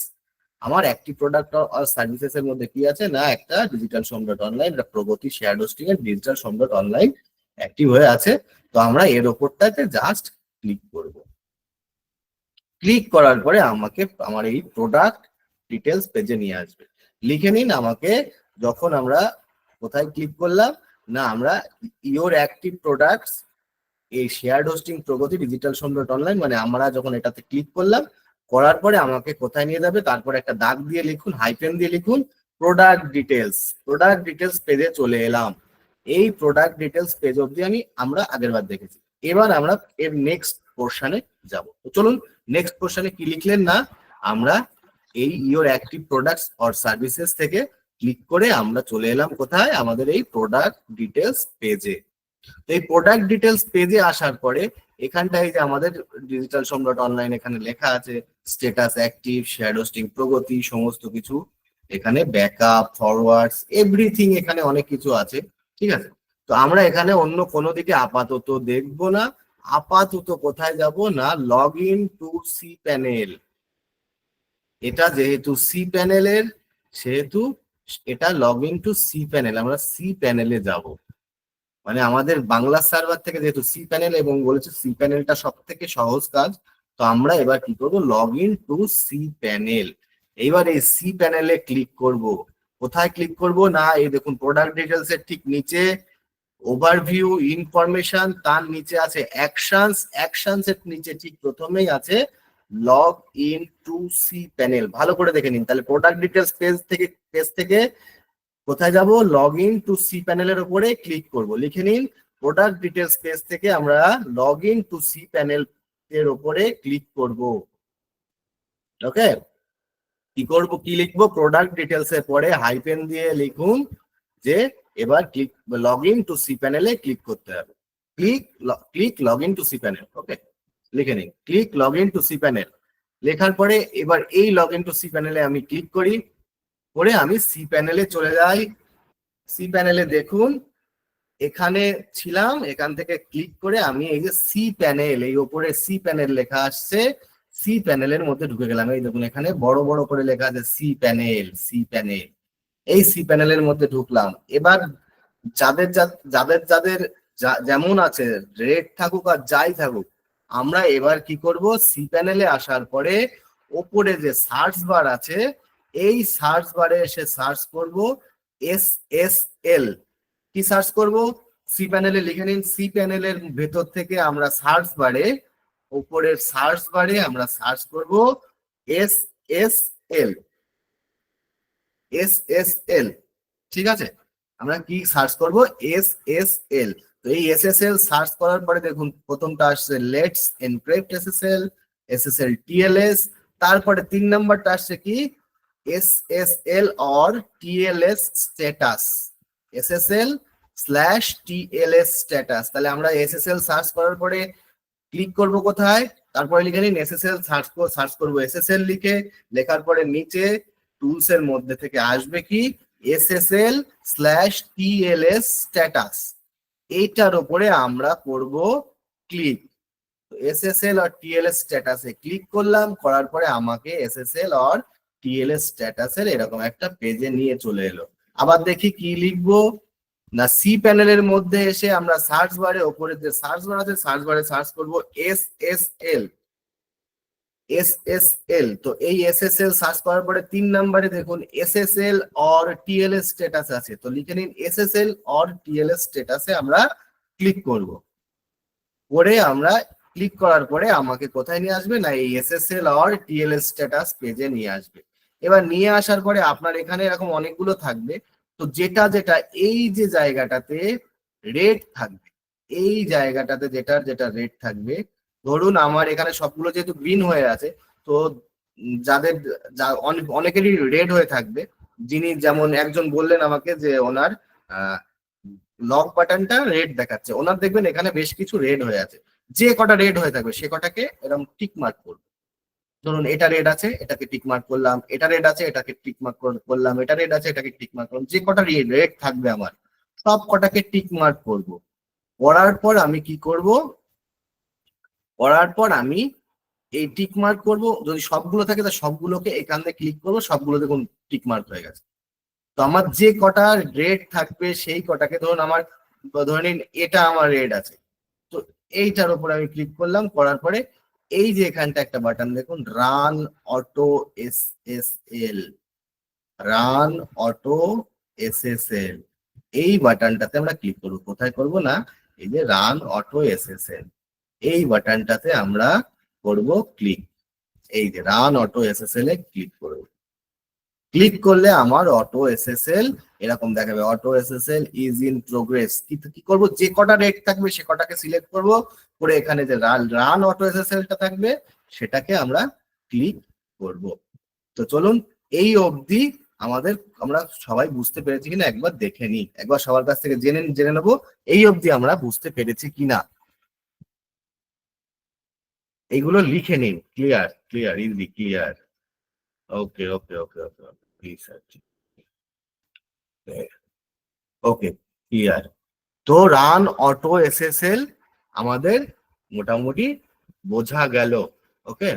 আমার অ্যাক্টিভ প্রোডাক্ট অর সার্ভিসেস এর মধ্যে কি আছে না, একটা ডিজিটাল সোম ডট অনলাইন, প্রগতি শেয়ার হোস্টিং এর digital som dot online active হয়ে আছে। তো আমরা এর ওপরটাতে জাস্ট ক্লিক করব। ক্লিক করার পরে আমাকে আমার এই প্রোডাক্ট ডিটেলস পেজে নিয়ে আসবে। লিখে নিন আমাকে, যখন আমরা কোথায় ক্লিক করলাম না, আমরা ইওর অ্যাক্টিভ প্রোডাক্টস এই শেয়ার্ড হোস্টিং প্রগতি ডিজিটাল সোম ডট অনলাইন, মানে আমরা যখন এটাতে ক্লিক করলাম, করার পরে আমাকে কোথায় নিয়ে যাবে, তারপরে একটা দাগ দিয়ে লিখুন, হাইফেন দিয়ে লিখুন প্রোডাক্ট ডিটেলস। প্রোডাক্ট ডিটেলস পেজে চলে এলাম। এই প্রোডাক্ট ডিটেলস পেজ অবধি আমরা আগের বার দেখেছি। এবার আমরা এর নেক্সট পোর্শনে যাব। তো চলুন নেক্সট পোর্শনে কি লিখলেন না, আমরা এই your active products or services থেকে ক্লিক করে আমরা চলে এলাম কোথায়, আমাদের এই প্রোডাক্ট ডিটেলস পেজে। তো এই প্রোডাক্ট ডিটেলস পেজে আসার পরে এখানটায় যে আমাদের ডিজিটাল সোম ডট অনলাইন এখানে লেখা আছে স্ট্যাটাস অ্যাক্টিভ, শেয়ার হোস্টিং প্রগতি, সমস্ত কিছু এখানে ব্যাকআপ ফরওয়ার্ডস এভরিথিং, এখানে অনেক কিছু আছে, ঠিক আছে। তো আমরা এখানে অন্য কোনো দিকে আপাতত দেখব না, আপাতত কোথায় যাব না, log in to C panel. এটা যেহেতু সি প্যানেলের, সেহেতু এটা log in to C panel, আমরা সি প্যানেলে যাব। মানে আমাদের বাংলা সার্ভার থেকে যেহেতু সি প্যানেল এবং বলেছে সি প্যানেলটা সব থেকে সহজ কাজ, তো আমরা এবার কি করবো, log in to C panel. এইবার এই সি প্যানেলে ক্লিক করব। কোথায় ক্লিক করব না, এই দেখুন প্রোডাক্ট ডিটেলস এর ঠিক নিচে ওভারভিউ ইনফরমেশন, তার নিচে আছে অ্যাকশনস, অ্যাকশনস এর নিচে ঠিক প্রথমেই আছে log in to C panel, ভালো করে দেখে নিন। তাহলে প্রোডাক্ট ডিটেলস পেজ থেকে কোথায় যাব? লগ ইন টু সি প্যানেলের উপরে ক্লিক করব। লিখে নিন, প্রোডাক্ট ডিটেলস পেজ থেকে আমরা log in to C panel এর উপরে ক্লিক করব। ওকে, কি করব, কি লিখবো? প্রোডাক্ট ডিটেলস এর পরে হাইপেন দিয়ে লিখুন যে এবার click log in to C প্যানেলে ক্লিক করতে হবে। Click log in to C panel. Okay, লিখে নিন click log in to C panel. লেখার পরে এবার এই লগ ইন টু সি প্যানেলে আমি ক্লিক করি, করে আমি সি প্যানেলে চলে যাই। সি প্যানেলে দেখুন এখানে ছিলাম, এখান থেকে ক্লিক করে আমি এই যে সি প্যানেল, এই ওপরে সি প্যানেল লেখা আসছে, সি প্যানেলের মধ্যে ঢুকে গেলাম। এই দেখুন এখানে বড় বড় করে লেখা আছে সি প্যানেল, সি প্যানেল। এই সি প্যানেলের মধ্যে ঢুকলাম। এবার যাদের যাদের যাদের যেমন আছে রেড থাকুক আর যাই থাকুক, আমরা এবার কি করব, সি প্যানেলে আসার পরে ওপরে যে সার্চ বার আছে, এই সার্চ বারে এসে সার্চ করব SSL। কি সার্চ করব? সি প্যানেলে লিখে নিন, সি প্যানেলের ভেতর থেকে আমরা সার্চ বারে, উপরের সার্চ বারে আমরা সার্চ করব SSL। SSL, ঠিক আছে? আমরা কি সার্চ করব? SSL। তো এই SSL সার্চ করার পরে দেখুন প্রথমটা আসছে let's encrypt SSL, SSL TLS। তারপরে 3 নাম্বারটা আসছে কি? SSL or TLS status, SSL/TLS status. তাহলে আমরা SSL সার্চ করার পরে ক্লিক করব কোথায়? তারপরে লিখে নিন SSL সার্চ করব SSL লিখে। লেখার পরে নিচে টুলস এর মধ্যে থেকে আসবে কি? SSL/TLS status. এইটার উপরে আমরা করব ক্লিক। SSL আর TLS স্ট্যাটাসে ক্লিক করলাম, করার পরে আমাকে SSL আর TLS স্ট্যাটাসের এরকম একটা পেজে নিয়ে চলে এলো। আবার দেখি কি লিখবো না, সি প্যানেলের মধ্যে এসে আমরা সার্চ বারে, ওপরে যে সার্চ বার আছে সার্চ বারে সার্চ করব SSL। তো এই SSL সার্চ করার পরে 3 নম্বরে দেখুন SSL or TLS স্ট্যাটাস আছে। তো লিখে নিন SSL or TLS স্ট্যাটাসে আমরা ক্লিক করব। করে আমরা ক্লিক করার পরে আমাকে কোথায় নিয়ে আসবে না, এই SSL or TLS স্ট্যাটাস পেজে নিয়ে আসবে। এবার নিয়ে আসার পরে আপনার এখানে এরকম অনেকগুলো থাকবে। তো যেটা যেটা এই যে জায়গাটাতে রেড থাকবে, এই জায়গাটাতে যেটার যেটা রেড থাকবে, ধরুন আমার এখানে সবগুলো যেহেতু গ্রিন হয়ে আছে, তো যাদের অনেকেরই রেড হয়ে থাকবে। যিনি যেমন একজন বললেন আমাকে যে ওনার লক বাটনটা রেড দেখাচ্ছে, ওনার দেখবেন এখানে বেশ কিছু রেড হয়ে আছে। যে কটা রেড হয়ে থাকবে সে কটাকে এরকম টিক মার্ক করবো। ধরুন এটা রেড আছে, এটাকে টিক মার্ক করলাম, এটা রেড আছে, এটাকে টিক মার্ক করলাম, এটা রেড আছে, এটাকে টিক মার্ক করলাম। যে কটা রেড থাকবে আমার সব কটাকে টিক মার্ক করব। করার পর আমি কি করব? করার পর আমি এই টিক মার্ক করব। যদি সবগুলো থাকে তা সবগুলোকে এখান থেকে ক্লিক করবো, সবগুলো দেখুন টিক মার্ক হয়ে গেছে। তো আমার যে কটা রেড থাকবে সেই কটাকে, ধরুন আমার ধরে নিন এটা আমার রেড আছে, তো এইটার উপর আমি ক্লিক করলাম। করার পরে এই যে এখানটা একটা বাটন দেখুন, run auto SSL, run auto SSL, এই বাটনটাতে আমরা ক্লিক করবো। কোথায় করব না, এই যে রান অটো SSL, এই বাটনটাতে আমরা করব ক্লিক। এই যে রান অটো SSL এ ক্লিক করব। ক্লিক করলে আমার অটো SSL এরকম দেখাবে, auto SSL is in progress. কি করব, যে কটা রেট থাকবে সে কটাকে সিলেক্ট করব, করে এখানে যে রান অটো SSL টা থাকবে সেটাকে আমরা ক্লিক করব। তো চলুন এই অবধি আমরা সবাই বুঝতে পেরেছি কিনা একবার দেখে নিই, একবার সবার কাছ থেকে জেনে নেবো এই অবধি আমরা বুঝতে পেরেছি কিনা। এইগুলো লিখে নিন, clear easy clear. Okay okay okay okay please okay clear. তো রান অটো SSL আমাদের মোটামুটি বোঝা গেল। ওকে,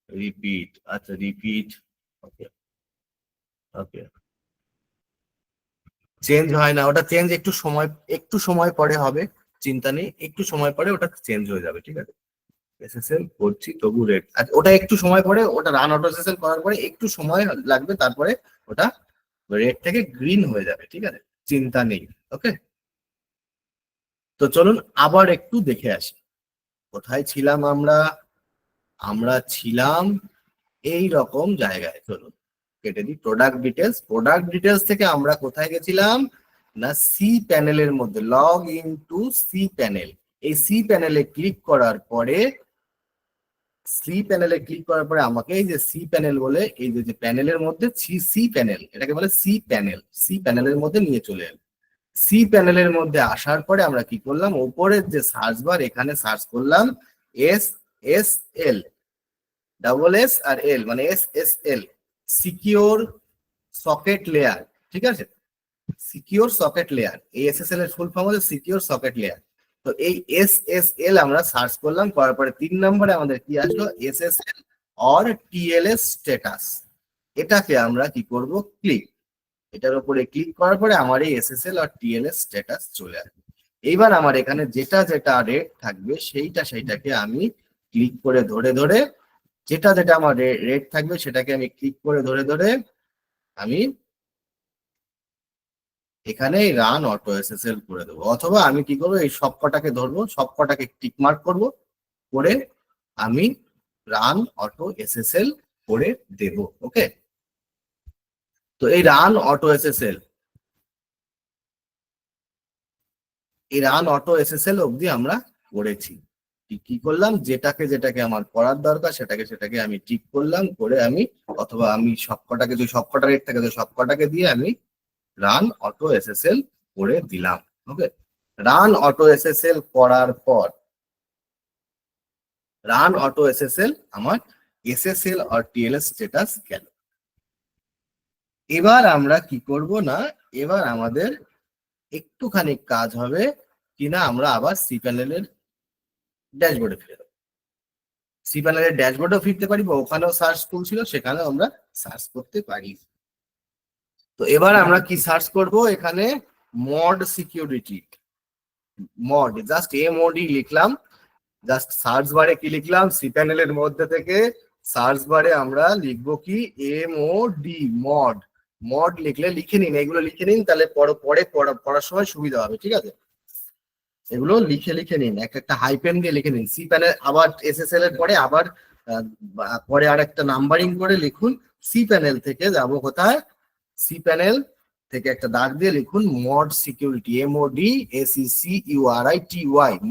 রিপিট, আচ্ছা রিপিট, ওকে ওকে। চেঞ্জ হয় না, ওটা চেঞ্জ একটু সময় পরে হবে, চিন্তা নেই, একটু সময় পরে ওটা চেঞ্জ হয়ে যাবে, ঠিক আছে? SSL করছি তবু রেড, আচ্ছা ওটা একটু সময় পরে, ওটা রান অটো SSL করার পরে একটু সময় লাগবে, তারপরে ওটা রেড থেকে গ্রিন হয়ে যাবে, ঠিক আছে? চিন্তা নেই। ওকে, তো চলুন আবার একটু দেখে আসি কোথায় ছিলাম আমরা। আমরা ছিলাম এই রকম জায়গায়। চলুন কেটে দিই প্রোডাক্ট ডিটেলস থেকে আমরা কোথায় গেছিলাম না সি প্যানেলের মধ্যে, log in to C panel. এই সি প্যানেলে ক্লিক করার পরে আমাকে এই যে সি প্যানেল বলে এই যে প্যানেলের মধ্যে সি প্যানেল, এটাকে বলে সি প্যানেলের মধ্যে নিয়ে চলে এলো। সি প্যানেলের মধ্যে আসার পরে আমরা কি করলাম, উপরের যে সার্চ বার এখানে সার্চ করলাম S S L, double S আর এল মানে SSL, সিকিউর সকেট লেয়ার। ঠিক আছে, সিকিউর সকেট লেয়ার, এই SSL এর ফুল ফর্ম হচ্ছে সিকিউর সকেট লেয়ার। তো এই SSL আমরা সার্চ করলাম, করার পরে 3 নম্বরে আমাদের কি আসলো, SSL অর TLS স্ট্যাটাস। এটাকে আমরা কি করব, এটার উপরে ক্লিক করার পরে আমার এই SSL আর TLS স্ট্যাটাস চলে আসবে। এইবার আমার এখানে যেটা যেটা রেট থাকবে সেইটাকে আমি ক্লিক করে ধরে যেটা আমার রেট থাকবে সেটাকে আমি ক্লিক করে ধরে আমি এখানে রান অটো SSL করে দেবো, অথবা আমি কি করবো এই সবকটাকে ধরবো, সবকটাকে টিক মার্ক করবো, করে আমি রান অটো SSL করে দেব। ওকে, তো এই রান অটো SSL অবধি আমরা করেছি। কি করলাম, যেটাকে আমার করার দরকার সেটাকে আমি টিক করলাম, করে আমি অথবা আমি সবকটাকে যদি সবকটা রেট থাকে সবকটাকে দিয়ে আমি রান অটো SSL করে দিলাম। ওকে, রান অটো SSL করার পর আমার SSL আর TLS স্ট্যাটাস গেল। এবার আমরা কি করব না, এবার আমাদের একটুখানি কাজ হবে কিনা, আমরা আবার সি প্যানেলের ড্যাশবোর্ডে ফিরে যাবো। সি প্যানেলের ড্যাশবোর্ডেও ফিরতে পারি বা ওখানেও সার্চ টুল ছিল সেখানেও আমরা সার্চ করতে পারি। তো এবার আমরা কি সার্চ করব, এখানে মড সিকিউরিটি, জাস্ট MOD লিখলাম, জাস্ট সার্চ বারে কি লিখলাম, সি প্যানেলের মধ্যে থেকে সার্চ বারে আমরা লিখবো কি MOD, মড লিখে নিন, এগুলো লিখে নিন, তাহলে পরে পড়ার সময় সুবিধা হবে। ঠিক আছে, এগুলো লিখে নিন, একটা হাইপেন দিয়ে লিখে নিন। সি প্যানেল আবার SSL এর পরে আবার পরে আর একটা নাম্বারিং করে লিখুন। সি প্যানেল থেকে যাব কোথায়, সি প্যানেল থেকে একটা দাগ দিয়ে লিখুন mod security, MODSECURITY,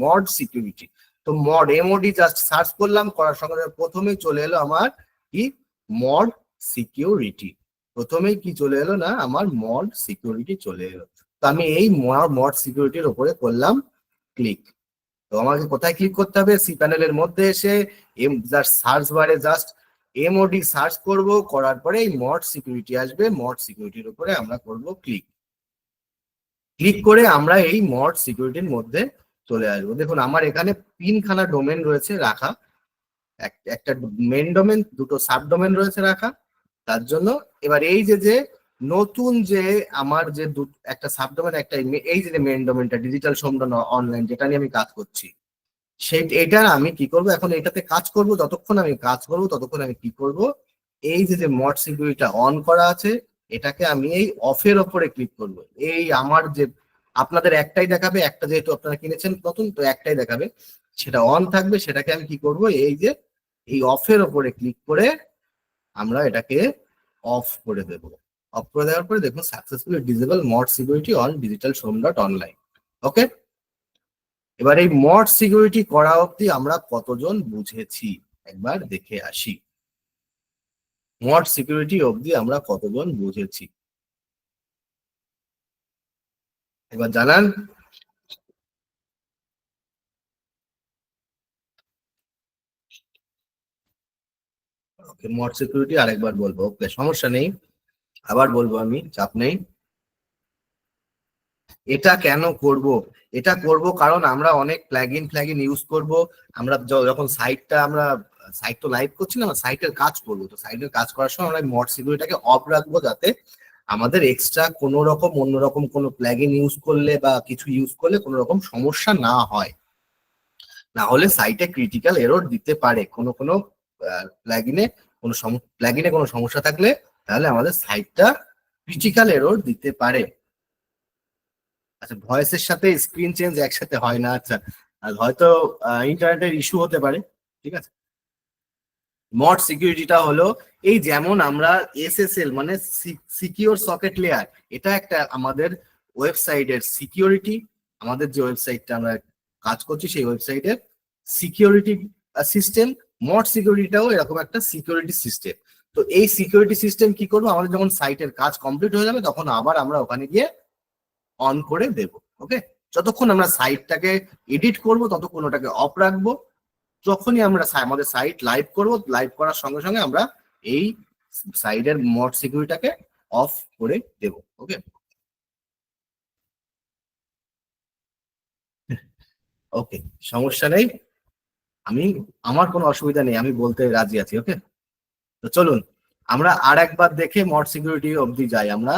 mod security. তো MOD জাস্ট সার্চ করলাম, করার সঙ্গে সঙ্গে প্রথমেই চলে এলো আমার কি, মড সিকিউরিটি। প্রথমেই কি চলে এলো না, আমার মড সিকিউরিটি চলে এলো। তো আমি এই মড সিকিউরিটির উপরে করলাম ক্লিক। তো আমাকে কোথায় ক্লিক করতে হবে, সি প্যানেলের মধ্যে এসে সার্চ বারে জাস্ট MOD সার্চ করব, করার পরে এই মড সিকিউরিটি আসবে, মড সিকিউরিটির উপরে আমরা করব ক্লিক করে আমরা এই মড সিকিউরিটির মধ্যে চলে আসবো। দেখুন আমার এখানে 3খানা ডোমেন রয়েছে রাখা, একটা মেন ডোমেন, দুটো সাব ডোমেন রয়েছে রাখা। তার জন্য এবার এই যে নতুন যে আমার যে একটা সাব ডোমেন, একটা এই যে মেন ডোমেনটা ডিজিটাল সোমডন অনলাইন, যেটা নিয়ে আমি কাজ করছি, এটা আমি কি করব, এখন এটাতে কাজ করব, যতক্ষণ আমি কাজ করব ততক্ষণ আমি কি করব, এই যে মড সিকিউরিটিটা অন করা আছে এটাকে আমি এই অফের ওপরে ক্লিক করব। এই আমার যে আপনাদের একটাই দেখাবে, একটা যেহেতু আপনারা কিনেছেন নতুন, তো একটাই দেখাবে, সেটা অন থাকবে, সেটাকে আমি কি করব, এই যে এই অফের ওপরে ক্লিক করে আমরা এটাকে অফ করে দেব। অফ করে দেওয়ার পরে দেখুন successfully disable mod security on digital som dot online. Okay, এবার এই মড সিকিউরিটি করা অবধি আমরা কতজন বুঝেছি একবার দেখে আসি। মড সিকিউরিটি অবধি আমরা কতজন বুঝেছি এবার জানান। ওকে, মড সিকিউরিটি আরেকবার বলবো, ওকে সমস্যা নেই, আবার বলবো আমি, চাপ নেই। এটা কেন করব, এটা করব কারণ আমরা অনেক প্লাগইন ইউজ করব। আমরা যখন আমরা সাইট তো লাইভ করছি না, সাইটের কাজ করবো, তো সাইটের কাজ করার সময় আমরা মড সিকিউরিটিটাকে অফ রাখবো, যাতে আমাদের এক্সট্রা কোনো রকম অন্যরকম কোনো প্লাগইন ইউজ করলে বা কিছু ইউজ করলে কোনো রকম সমস্যা না হয়। না হলে সাইটে ক্রিটিক্যাল এরর দিতে পারে, কোনো প্লাগইনে কোনো সমস্যা থাকলে তাহলে আমাদের সাইটটা ক্রিটিক্যাল এরর দিতে পারে। আচ্ছা, ভয়েসের সাথে স্ক্রিন চেঞ্জ একসাথে হয় না, আচ্ছা, আর হয়তো ইন্টারনেটের ইস্যু হতে পারে। ঠিক আছে, মড সিকিউরিটিটা হলো এই যেমন আমরা এসএসএল মানে সিকিউর সকেট লেয়ার, এটা একটা আমাদের ওয়েবসাইটের সিকিউরিটি, আমাদের যে ওয়েবসাইটটা আমরা কাজ করছি সেই ওয়েবসাইটের সিকিউরিটি সিস্টেম। মড সিকিউরিটিটাও এরকম একটা সিকিউরিটি সিস্টেম। তো এই সিকিউরিটি সিস্টেম কি করবো, আমাদের যখন সাইটের কাজ কমপ্লিট হয়ে যাবে তখন আবার আমরা ওখানে গিয়ে অন করে দেব। ওকে, যতক্ষণ আমরা সাইটটাকে এডিট করব ততক্ষণ ওটাকে অফ রাখবো। যখনই আমরা আমাদের সাইট লাইভ করব, লাইভ করার সঙ্গে সঙ্গে আমরা এই সাইটের মড সিকিউরিটিটাকে অফ করে দেব। ওকে, ওকে, সমস্যা নেই, আমার কোনো অসুবিধা নেই, আমি বলতে রাজি আছি। ওকে, তো চলুন আমরা আর একবার দেখে মড সিকিউরিটি অবধি যাই, আমরা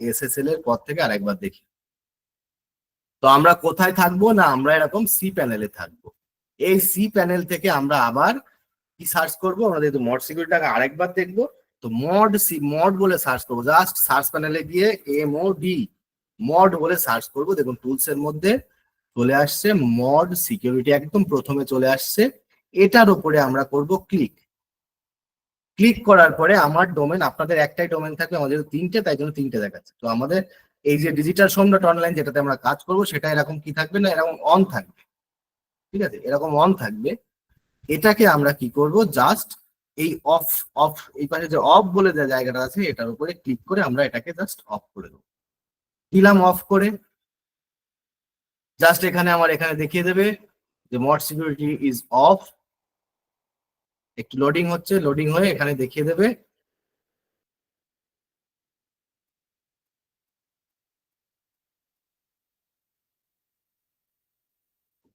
এসএসএল এর পর থেকে আর একবার দেখি। তো আমরা কোথায় থাকবো না, আমরা এরকম সি প্যানেলে থাকবো। এই সি প্যানেল থেকে আমরা আবার কি সার্চ করবো, আমরা যেহেতু মড সিকিউরিটিটাকে আরেকবার দেখবো, তো মড বলে সার্চ করবো। জাস্ট সার্চ প্যানেলে গিয়ে MOD মড বলে সার্চ করবো। দেখুন টুলস এর মধ্যে চলে আসছে মড সিকিউরিটি, একদম প্রথমে চলে আসছে। এটার উপরে আমরা করব ক্লিক। ক্লিক করার পরে আমার ডোমেন, আপনাদের একটাই ডোমেন থাকবে, আমাদের তিনটে, তাই জন্য তিনটে দেখাচ্ছে। তো আমাদের এই যে ডিজিটাল সোম.অনলাইন যেটাতে আমরা কাজ করব সেটা এরকম কি থাকবে না, এরকম অন থাকবে। ঠিক আছে, এরকম অন থাকবে। এটাকে আমরা কি করব, জাস্ট এই অফ অফ এই পাশে যে অফ বলে যে জায়গাটা আছে এটার উপরে ক্লিক করে আমরা এটাকে জাস্ট অফ করে দেবো। দিলাম অফ করে, জাস্ট এখানে আমার এখানে দেখিয়ে দেবে যে মড সিকিউরিটি ইজ অফ। একটু লোডিং হচ্ছে, লোডিং হয়ে এখানে দেখিয়ে দেবে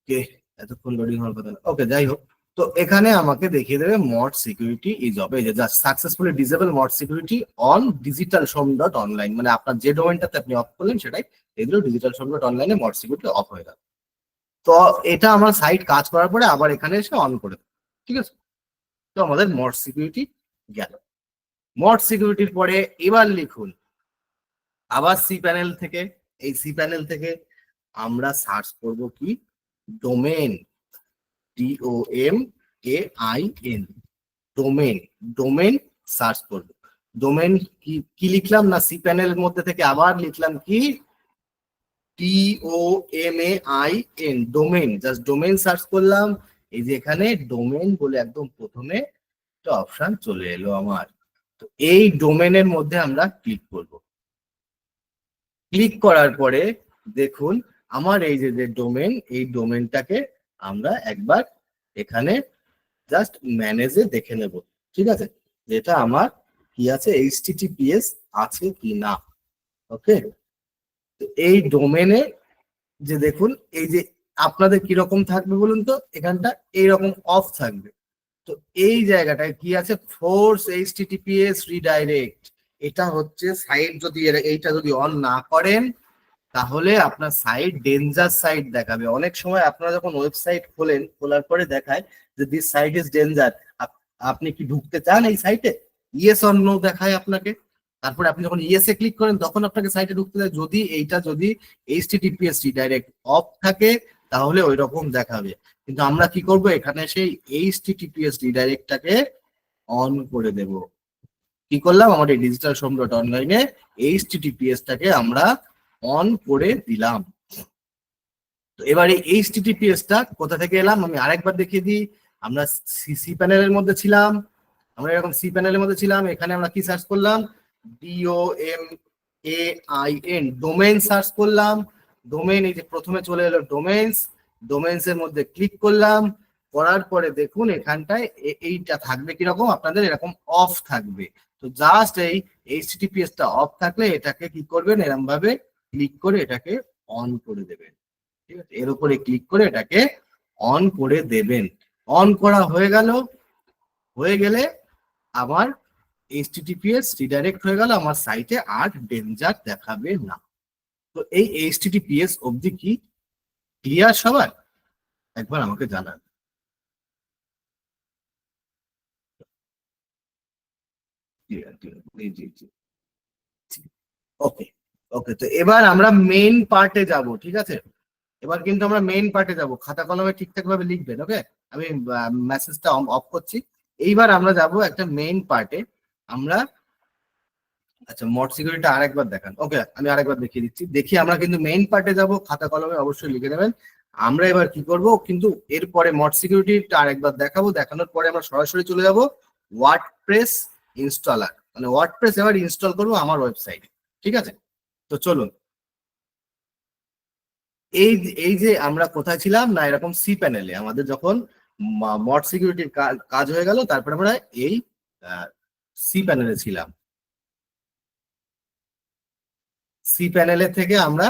কে এতক্ষণ লোডিং হওয়ার কথা না। ওকে, যাই হোক, তো এখানে আমাকে দেখিয়ে দেবে মড সিকিউরিটি ইজ অফ। এই যে just successfully disable mod security on digital som dot online, মানে আপনার যে ডোমেনটাতে আপনি অফ করলেন সেটাই এগুলো ডিজিটাল সোম.অনলাইনে মড সিকিউরিটি অফ হয়ে গেল। তো এটা আমার সাইট কাজ করার পরে আবার এখানে এসে অন করে দেবে। ঠিক আছে, তো আমাদের মড সিকিউরিটি গেল। মড সিকিউরিটির পরে এবার লিখুন আবার সি প্যানেল থেকে, এই সি প্যানেল থেকে আমরা সার্চ করব কি, domain, DOMAIN, domain. Domain search করব। ডোমেন কি লিখলাম না, সি প্যানেলের মধ্যে থেকে আবার লিখলাম কি, DOMAIN, domain. Just domain search করলাম, এই যে এখানে ডোমেন বলে একদম প্রথমে একটা অপশন চলে এলো আমার। তো এই ডোমেনের মধ্যে আমরা ক্লিক করব। ক্লিক করার পরে দেখুন আমার এই যে ডোমেন, এই ডোমেনটাকে আমরা একবার এখানে জাস্ট ম্যানেজে দেখে নেব। ঠিক আছে, যেটা আমার কি আছে, HTTPS আছে কি না। ওকে, তো এই ডোমেনে যে দেখুন এই যে আপনাদের কিরকম থাকবে বলুন তো, এখানটা এইরকম অফ থাকবে। তো এই জায়গাটায় কি আছে, ফোর্স HTTPS রিডাইরেক্ট। এটা হচ্ছে সাইট যদি এইটা যদি অন না করেন তাহলে আপনার সাইট ডেঞ্জার সাইট দেখাবে। অনেক সময় আপনারা যখন ওয়েবসাইট খোলেন, খোলার পরে দেখায় যে দিস সাইট ইজ ডেঞ্জার, আপনি কি ঢুকতে চান এই সাইটে, ইয়েস অর নো দেখায় আপনাকে। তারপরে আপনি যখন ইয়েস এ ক্লিক করেন তখন আপনাকে সাইটে ঢুকতে দেয়। যদি এইটা যদি HTTPS ডাইরেক্ট অফ থাকে তাহলে ওই রকম দেখাবে। কিন্তু আমরা কি করব, এখানে সেই HTTPS ডাইরেক্টটাকে অন করে দেব। কি করলাম, আমাদের ডিজিটাল সোম.অনলাইনে HTTPS টাকে আমরা অন করে দিলাম। তো এবার এই HTTPS টা কোথা থেকে এলাম আমি আরেকবার দেখিয়ে দিই। আমরা সি প্যানেলের মধ্যে ছিলাম, আমরা এরকম সি প্যানেলের মধ্যে ছিলাম। এখানে আমরা কি সার্চ করলাম, DOMAIN, ডোমেন সার্চ করলাম। ডোমেন, এই যে প্রথমে চলে এলো ডোমেন্স, ডোমেন্স এর মধ্যে ক্লিক করলাম। করার পরে দেখুন এখানটায় এইটা থাকবে কিরকম, আপনাদের এরকম অফ থাকবে। তো জাস্ট এই HTTPS টা অফ থাকলে এটাকে কি করবেন, এরকম ভাবে ক্লিক করে এটাকে অন করে দেবেন। ঠিক আছে, এর উপরে ক্লিক করে এটাকে অন করে দেবেন। অন করা হয়ে গেল, হয়ে গেলে আমার HTTPS রিডাইরেক্ট হয়ে গেল, আমার সাইটে আর ডেঞ্জার দেখাবে না। তো এই HTTPS অবধি কি ক্লিয়ার সবার? একবার আমাকে জানান। জি জি জি, ওকে ওকে, তো এবার আমরা মেইন পার্টে যাব। ঠিক আছে, এবার কিন্তু আমরা মেইন পার্টে যাব। খাতা কলমে ঠিকঠাক ভাবে লিখবেন। ওকে, আমি মেসেজটা অফ করছি। এইবার আমরা যাব একটা মেইন পার্টে। আমরা আচ্ছা মড সিকিউরিটি আরেকবার দেখান। ওকে, আমি আরেকবার দেখিয়ে দিচ্ছি। দেখি আমরা কিন্তু মেইন পার্টে যাব, খাতা কলমে অবশ্যই লিখে নেবেন। আমরা এবার কি করব, কিন্তু এরপরে মড সিকিউরিটিটা আরেকবার দেখাবো, দেখানোর পরে আমরা সরাসরি চলে যাব ওয়ার্ডপ্রেস ইনস্টলার, মানে ওয়ার্ডপ্রেস এবার ইনস্টল করবো আমার ওয়েবসাইটে। ঠিক আছে, তো চলুন। এই এই যে আমরা কোথায় ছিলাম না, এরকম সি প্যানেলে আমাদের যখন মড সিকিউরিটির কাজ হয়ে গেল, তারপরে আমরা এই সি প্যানেলে ছিলাম। সি প্যানেলের থেকে আমরা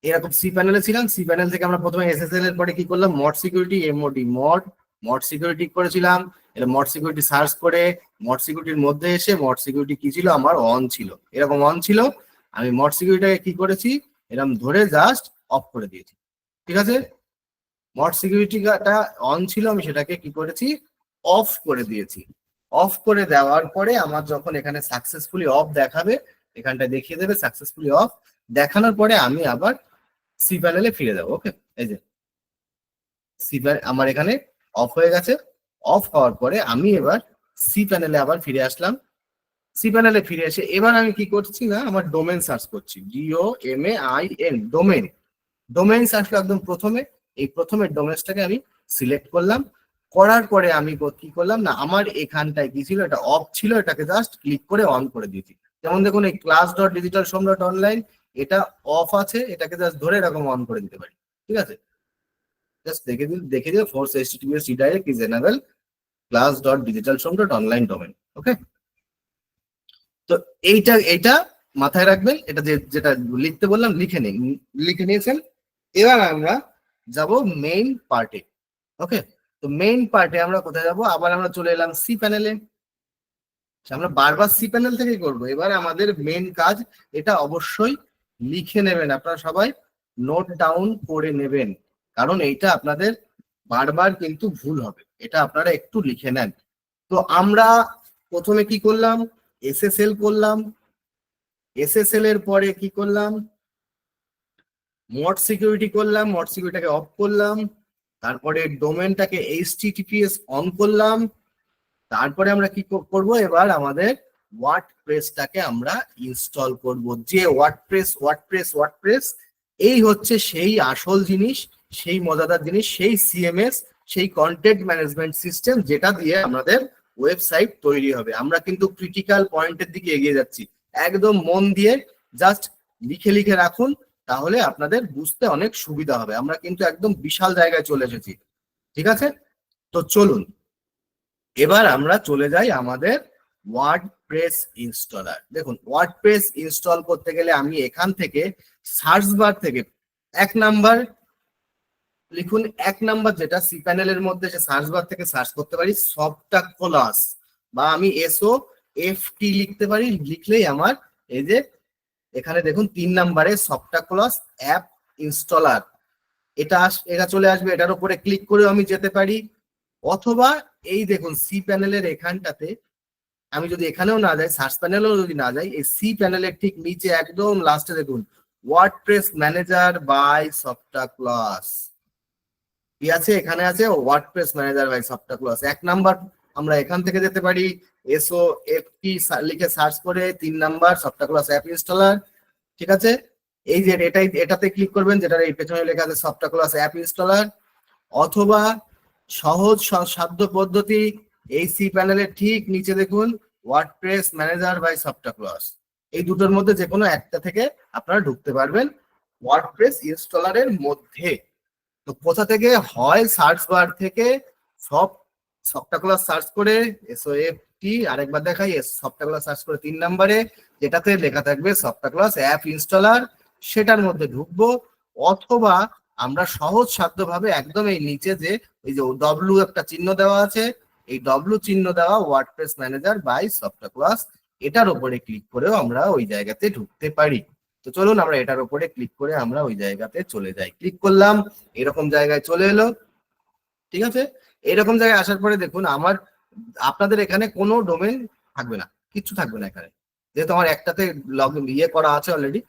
এরকম সি প্যানেলে ছিলাম। সি প্যানেল থেকে আমরা প্রথমে এসএসএল এর পরে কি করলাম, mod security MOD mod mod security করেছিলাম। এটা মড সিকিউরিটি সার্চ করে মড সিকিউরিটির মধ্যে এসে মড সিকিউরিটি কি ছিল, আমার অন ছিল, এরকম অন ছিল। আমি মড সিকিউরিটিটাকে কি করেছি, এরকম ধরে জাস্ট অফ করে দিয়েছি। ঠিক আছে, মড সিকিউরিটিটা অন ছিল, আমি সেটাকে কি করেছি, অফ করে দিয়েছি। অফ করে দেওয়ার পরে আমার যখন এখানে সাকসেসফুলি অফ দেখাবে, এখানটা দেখিয়ে দেবে সাকসেসফুলি অফ, দেখানোর পরে আমি আবার সি প্যানেলে ফিরে যাবো। ওকে, এই যে সি আমার এখানে অফ হয়ে গেছে। অফ হওয়ার পরে আমি এবার সি প্যানেলে আবার ফিরে আসলাম। সি প্যানেলে ফিরে এসে এবার আমি কি করছি না, আমার ডোমেন সার্চ করছি, DOMAIN ডোমেন। ডোমেন সার্চ একদম প্রথমে, এই প্রথমের ডোমেনসটাকে আমি সিলেক্ট করলাম। করার পরে আমি কি করলাম না, আমার এখানটায় কি ছিল, এটা অফ ছিল, এটাকে জাস্ট ক্লিক করে অন করে দিয়েছি। যেমন দেখুন এই class.digitalshom.online এটা অফ আছে, এটাকে জাস্ট ধরে এরকম অন করে দিতে পারি। ঠিক আছে, জাস্ট দেখে দিন force https redirect is enable class.digitalshom.online domain। ওকে, তো এইটা মাথায় রাখবেন, এটা যেটা লিখতে বললাম লিখে নিয়েছেন। এবার আমরা যাব মেইন পার্টে। ওকে, তো মেইন পার্টে আমরা কোথায় যাব, আবার আমরা চলে এলাম সি প্যানেলে। আমরা বারবার সি প্যানেল থেকে করব। এবার আমাদের মেইন কাজ, এটা অবশ্যই লিখে নেবেন, আপনারা সবাই নোট ডাউন করে নেবেন, কারণ এইটা আপনাদের বারবার কিন্তু ভুল হবে, এটা আপনারা একটু লিখে নেন। তো আমরা প্রথমে কি করলাম, এসএসএল করলাম। এসএসএল এর পরে কি করলাম, মড সিকিউরিটি করলাম, মড সিকিউরিটিটাকে অফ করলাম। তারপরে ডোমেনটাকে HTTPS অন করলাম। তারপরে আমরা কি করব, এবার আমাদের ওয়ার্ডপ্রেসটাকে আমরা ইনস্টল করব। যে ওয়ার্ডপ্রেস এই হচ্ছে সেই আসল জিনিস, সেই মজাদার জিনিস, সেই সিএমএস, সেই কন্টেন্ট ম্যানেজমেন্ট সিস্টেম, যেটা দিয়ে আমাদের ওয়েবসাইট তৈরি হবে। আমরা কিন্তু ক্রিটিক্যাল পয়েন্টের দিকে এগিয়ে যাচ্ছি, একদম মন দিয়ে জাস্ট লিখে লিখে রাখুন, তাহলে আপনাদের বুঝতে অনেক সুবিধা হবে। আমরা কিন্তু একদম বিশাল জায়গায় চলে এসেছি। ঠিক আছে, তো চলুন এবার আমরা চলে যাই আমাদের ওয়ার্ডপ্রেস ইনস্টলার। দেখুন ওয়ার্ডপ্রেস ইনস্টল করতে গেলে আমি এখান থেকে সার্চ বার থেকে এক নাম্বার লিখুন, এক নাম্বার যেটা সি প্যানেলের মধ্যে, সে সার্চ বার থেকে সার্চ করতে পারি সফটটা ক্লাস, বা আমি SOFT লিখতে পারি। লিখলেই আমার এই যে এখানে দেখুন 3 নাম্বারে সফটটা ক্লাস অ্যাপ ইনস্টলার, এটা চলে আসবে। এটার উপরে ক্লিক করে আমি যেতে পারি, অথবা এই দেখুন সি প্যানেলের এখানটাতে আমি যদি এখানেও না যাই, সার্চ প্যানেলেও যদি না যাই, এই সি প্যানেলের ঠিক নিচে একদম লাস্টে দেখুন ওয়ার্ডপ্রেস ম্যানেজার বাই সফটটা ক্লাস কি আছে, এখানে আছে ওয়ার্ডপ্রেস ম্যানেজার বাই সফটটা ক্লাস। এক নাম্বার আমরা এখান থেকে যেতে পারি, SOFT লিখে সার্চ করে 3 নাম্বার সফটটা ক্লাস অ্যাপ ইনস্টলার। ঠিক আছে, এই যে এটাতে ক্লিক করবেন, যেটা এই পেছনে লেখা আছে সফটটা ক্লাস অ্যাপ ইনস্টলার। অথবা সহজ সাধ্য পদ্ধতি, এই সি প্যানেলের ঠিক নিচে দেখুন ওয়ার্ডপ্রেস ম্যানেজার বাই সফটটা ক্লাস। এই দুটোর মধ্যে যে কোনো একটা থেকে আপনারা ঢুকতে পারবেন ওয়ার্ডপ্রেস ইনস্টলারের মধ্যে। তো কোথা থেকে হয়, সার্চ বার থেকে সফটটা ক্লাস সার্চ করে SOFT, আরেকবার দেখাই, সফটটা ক্লাস সার্চ করে 3 নাম্বারে যেটাতে লেখা থাকবে সফটটা ক্লাস অ্যাপ ইনস্টলার, সেটার মধ্যে ঢুকবো। অথবা আমরা সহজ সাধ্য ভাবে একদম এই নিচে যে এই যে W একটা চিহ্ন দেওয়া আছে, এই W চিহ্ন দেওয়া ওয়ার্ডপ্রেস ম্যানেজার বাই সফটটা ক্লাস, এটার উপরে ক্লিক করেও আমরা ওই জায়গাতে ঢুকতে পারি। তো চলুন আমরা এটার উপরে ক্লিক করে আমরা ওই জায়গাতে চলে যাই। ক্লিক করলাম, এরকম জায়গায় চলে এলো। ঠিক আছে, এরকম জায়গায় আসার পরে দেখুন আপনাদের এখানে কোনো ডোমেন থাকবে না, কিচ্ছু থাকবে না এখানে, যেহেতু আমার একটাতে করা আছে অলরেডি,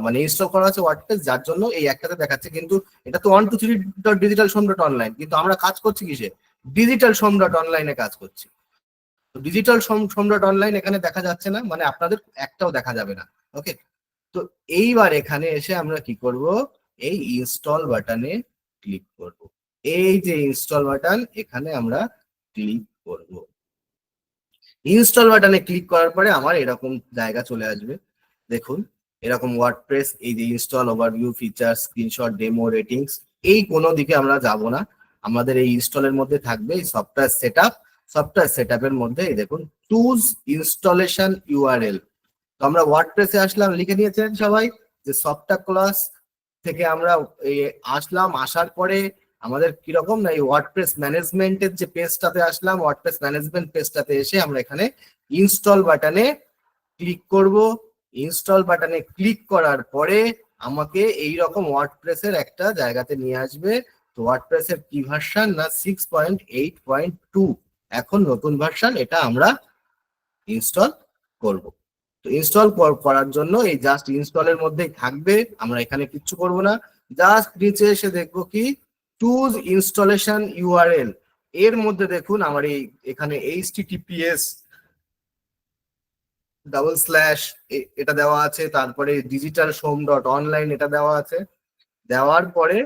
মানে ইনস্টল করা আছে ওয়ার্ডপ্রেস, যার জন্য এই একটাতে দেখাচ্ছে। কিন্তু এটা তো 123.digitalshom.online, কিন্তু আমরা কাজ করছি কিসে, digitalshom.online এ কাজ করছি। ডিজিটাল সোম.অনলাইন এখানে দেখা যাচ্ছে না, মানে আপনাদের একটাও দেখা যাবে না। ওকে, তো এইবার এখানে এসে আমরা কি করব, এই ইনস্টল বাটনে ক্লিক করব। এই যে ইনস্টল বাটন, এখানে আমরা ক্লিক করব। ইনস্টল বাটনে ক্লিক করার পরে আমার এরকম জায়গা চলে আসবে। দেখুন এরকম ওয়ার্ডপ্রেস, এই যে install, overview, feature, screenshot, demo, ratings, এই কোনো দিকে আমরা যাব না। আমাদের এই ইনস্টলের মধ্যে থাকবে এই সফটওয়্যার সেটআপ। সফটওয়্যার সেটআপের মধ্যে এই দেখুন চুজ ইনস্টলেশন ইউআরএল। তো আমরা ওয়ার্ডপ্রেসে আসলাম, লিখে নিয়েছেন সবাই যে সফটওয়্যার ক্লাস থেকে আমরা আসলাম। আসার পরে আমাদের কিরকম না, এই ওয়ার্ডপ্রেস ম্যানেজমেন্টের যে পেজটাতে আসলাম, ওয়ার্ডপ্রেস ম্যানেজমেন্ট পেজটাতে এসে আমরা এখানে ইনস্টল বাটনে ক্লিক করব। ইনস্টল বাটনে ক্লিক করার পরে আমাকে এই রকম ওয়ার্ডপ্রেসের একটা জায়গাতে নিয়ে আসবে। তো ওয়ার্ডপ্রেসের কি ভার্সন না 6.8.2, এখন নতুন ভার্সন, এটা আমরা ইনস্টল করব। তো ইনস্টল করার জন্য এই জাস্ট ইনস্টলের মধ্যেই থাকবে, আমরা এখানে কিচ্ছু করব না। জাস্ট নিচে এসে দেখবো কি চুজ ইনস্টলেশন ইউআরএল, এর মধ্যে দেখুন আমার এই এখানে https ডাবল স্ল্যাশ এটা দেওয়া আছে, তারপরে ডিজিটাল সোম.অনলাইন এটা দেওয়া আছে। দেওয়ার পরে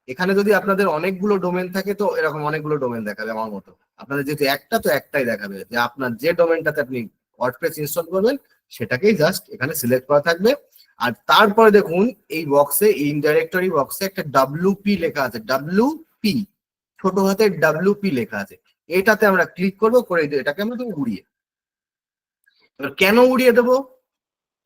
এখানে যদি আপনাদের অনেকগুলো ডোমেন থাকে তো এরকম অনেকগুলো ডোমেন দেখাবে আমার মতো। আপনাদের যেহেতু একটা, তো একটাই দেখাবে, যে আপনার যে ডোমেনটাতে আপনি ওয়ার্ডপ্রেস ইনস্টল করবেন সেটাকেই জাস্ট এখানে সিলেক্ট করা থাকবে। আর তারপরে দেখুন এই বক্সে, ইন ডাইরেক্টরি বক্সে একটা ডাব্লিউপি লেখা আছে, ডাব্লিউপি, ছোট হাতের ডাব্লিউপি লেখা আছে। এটাতে আমরা ক্লিক করবো, করে এটাকে আমরা দেবো উড়িয়ে। এবার কেন উড়িয়ে দেবো,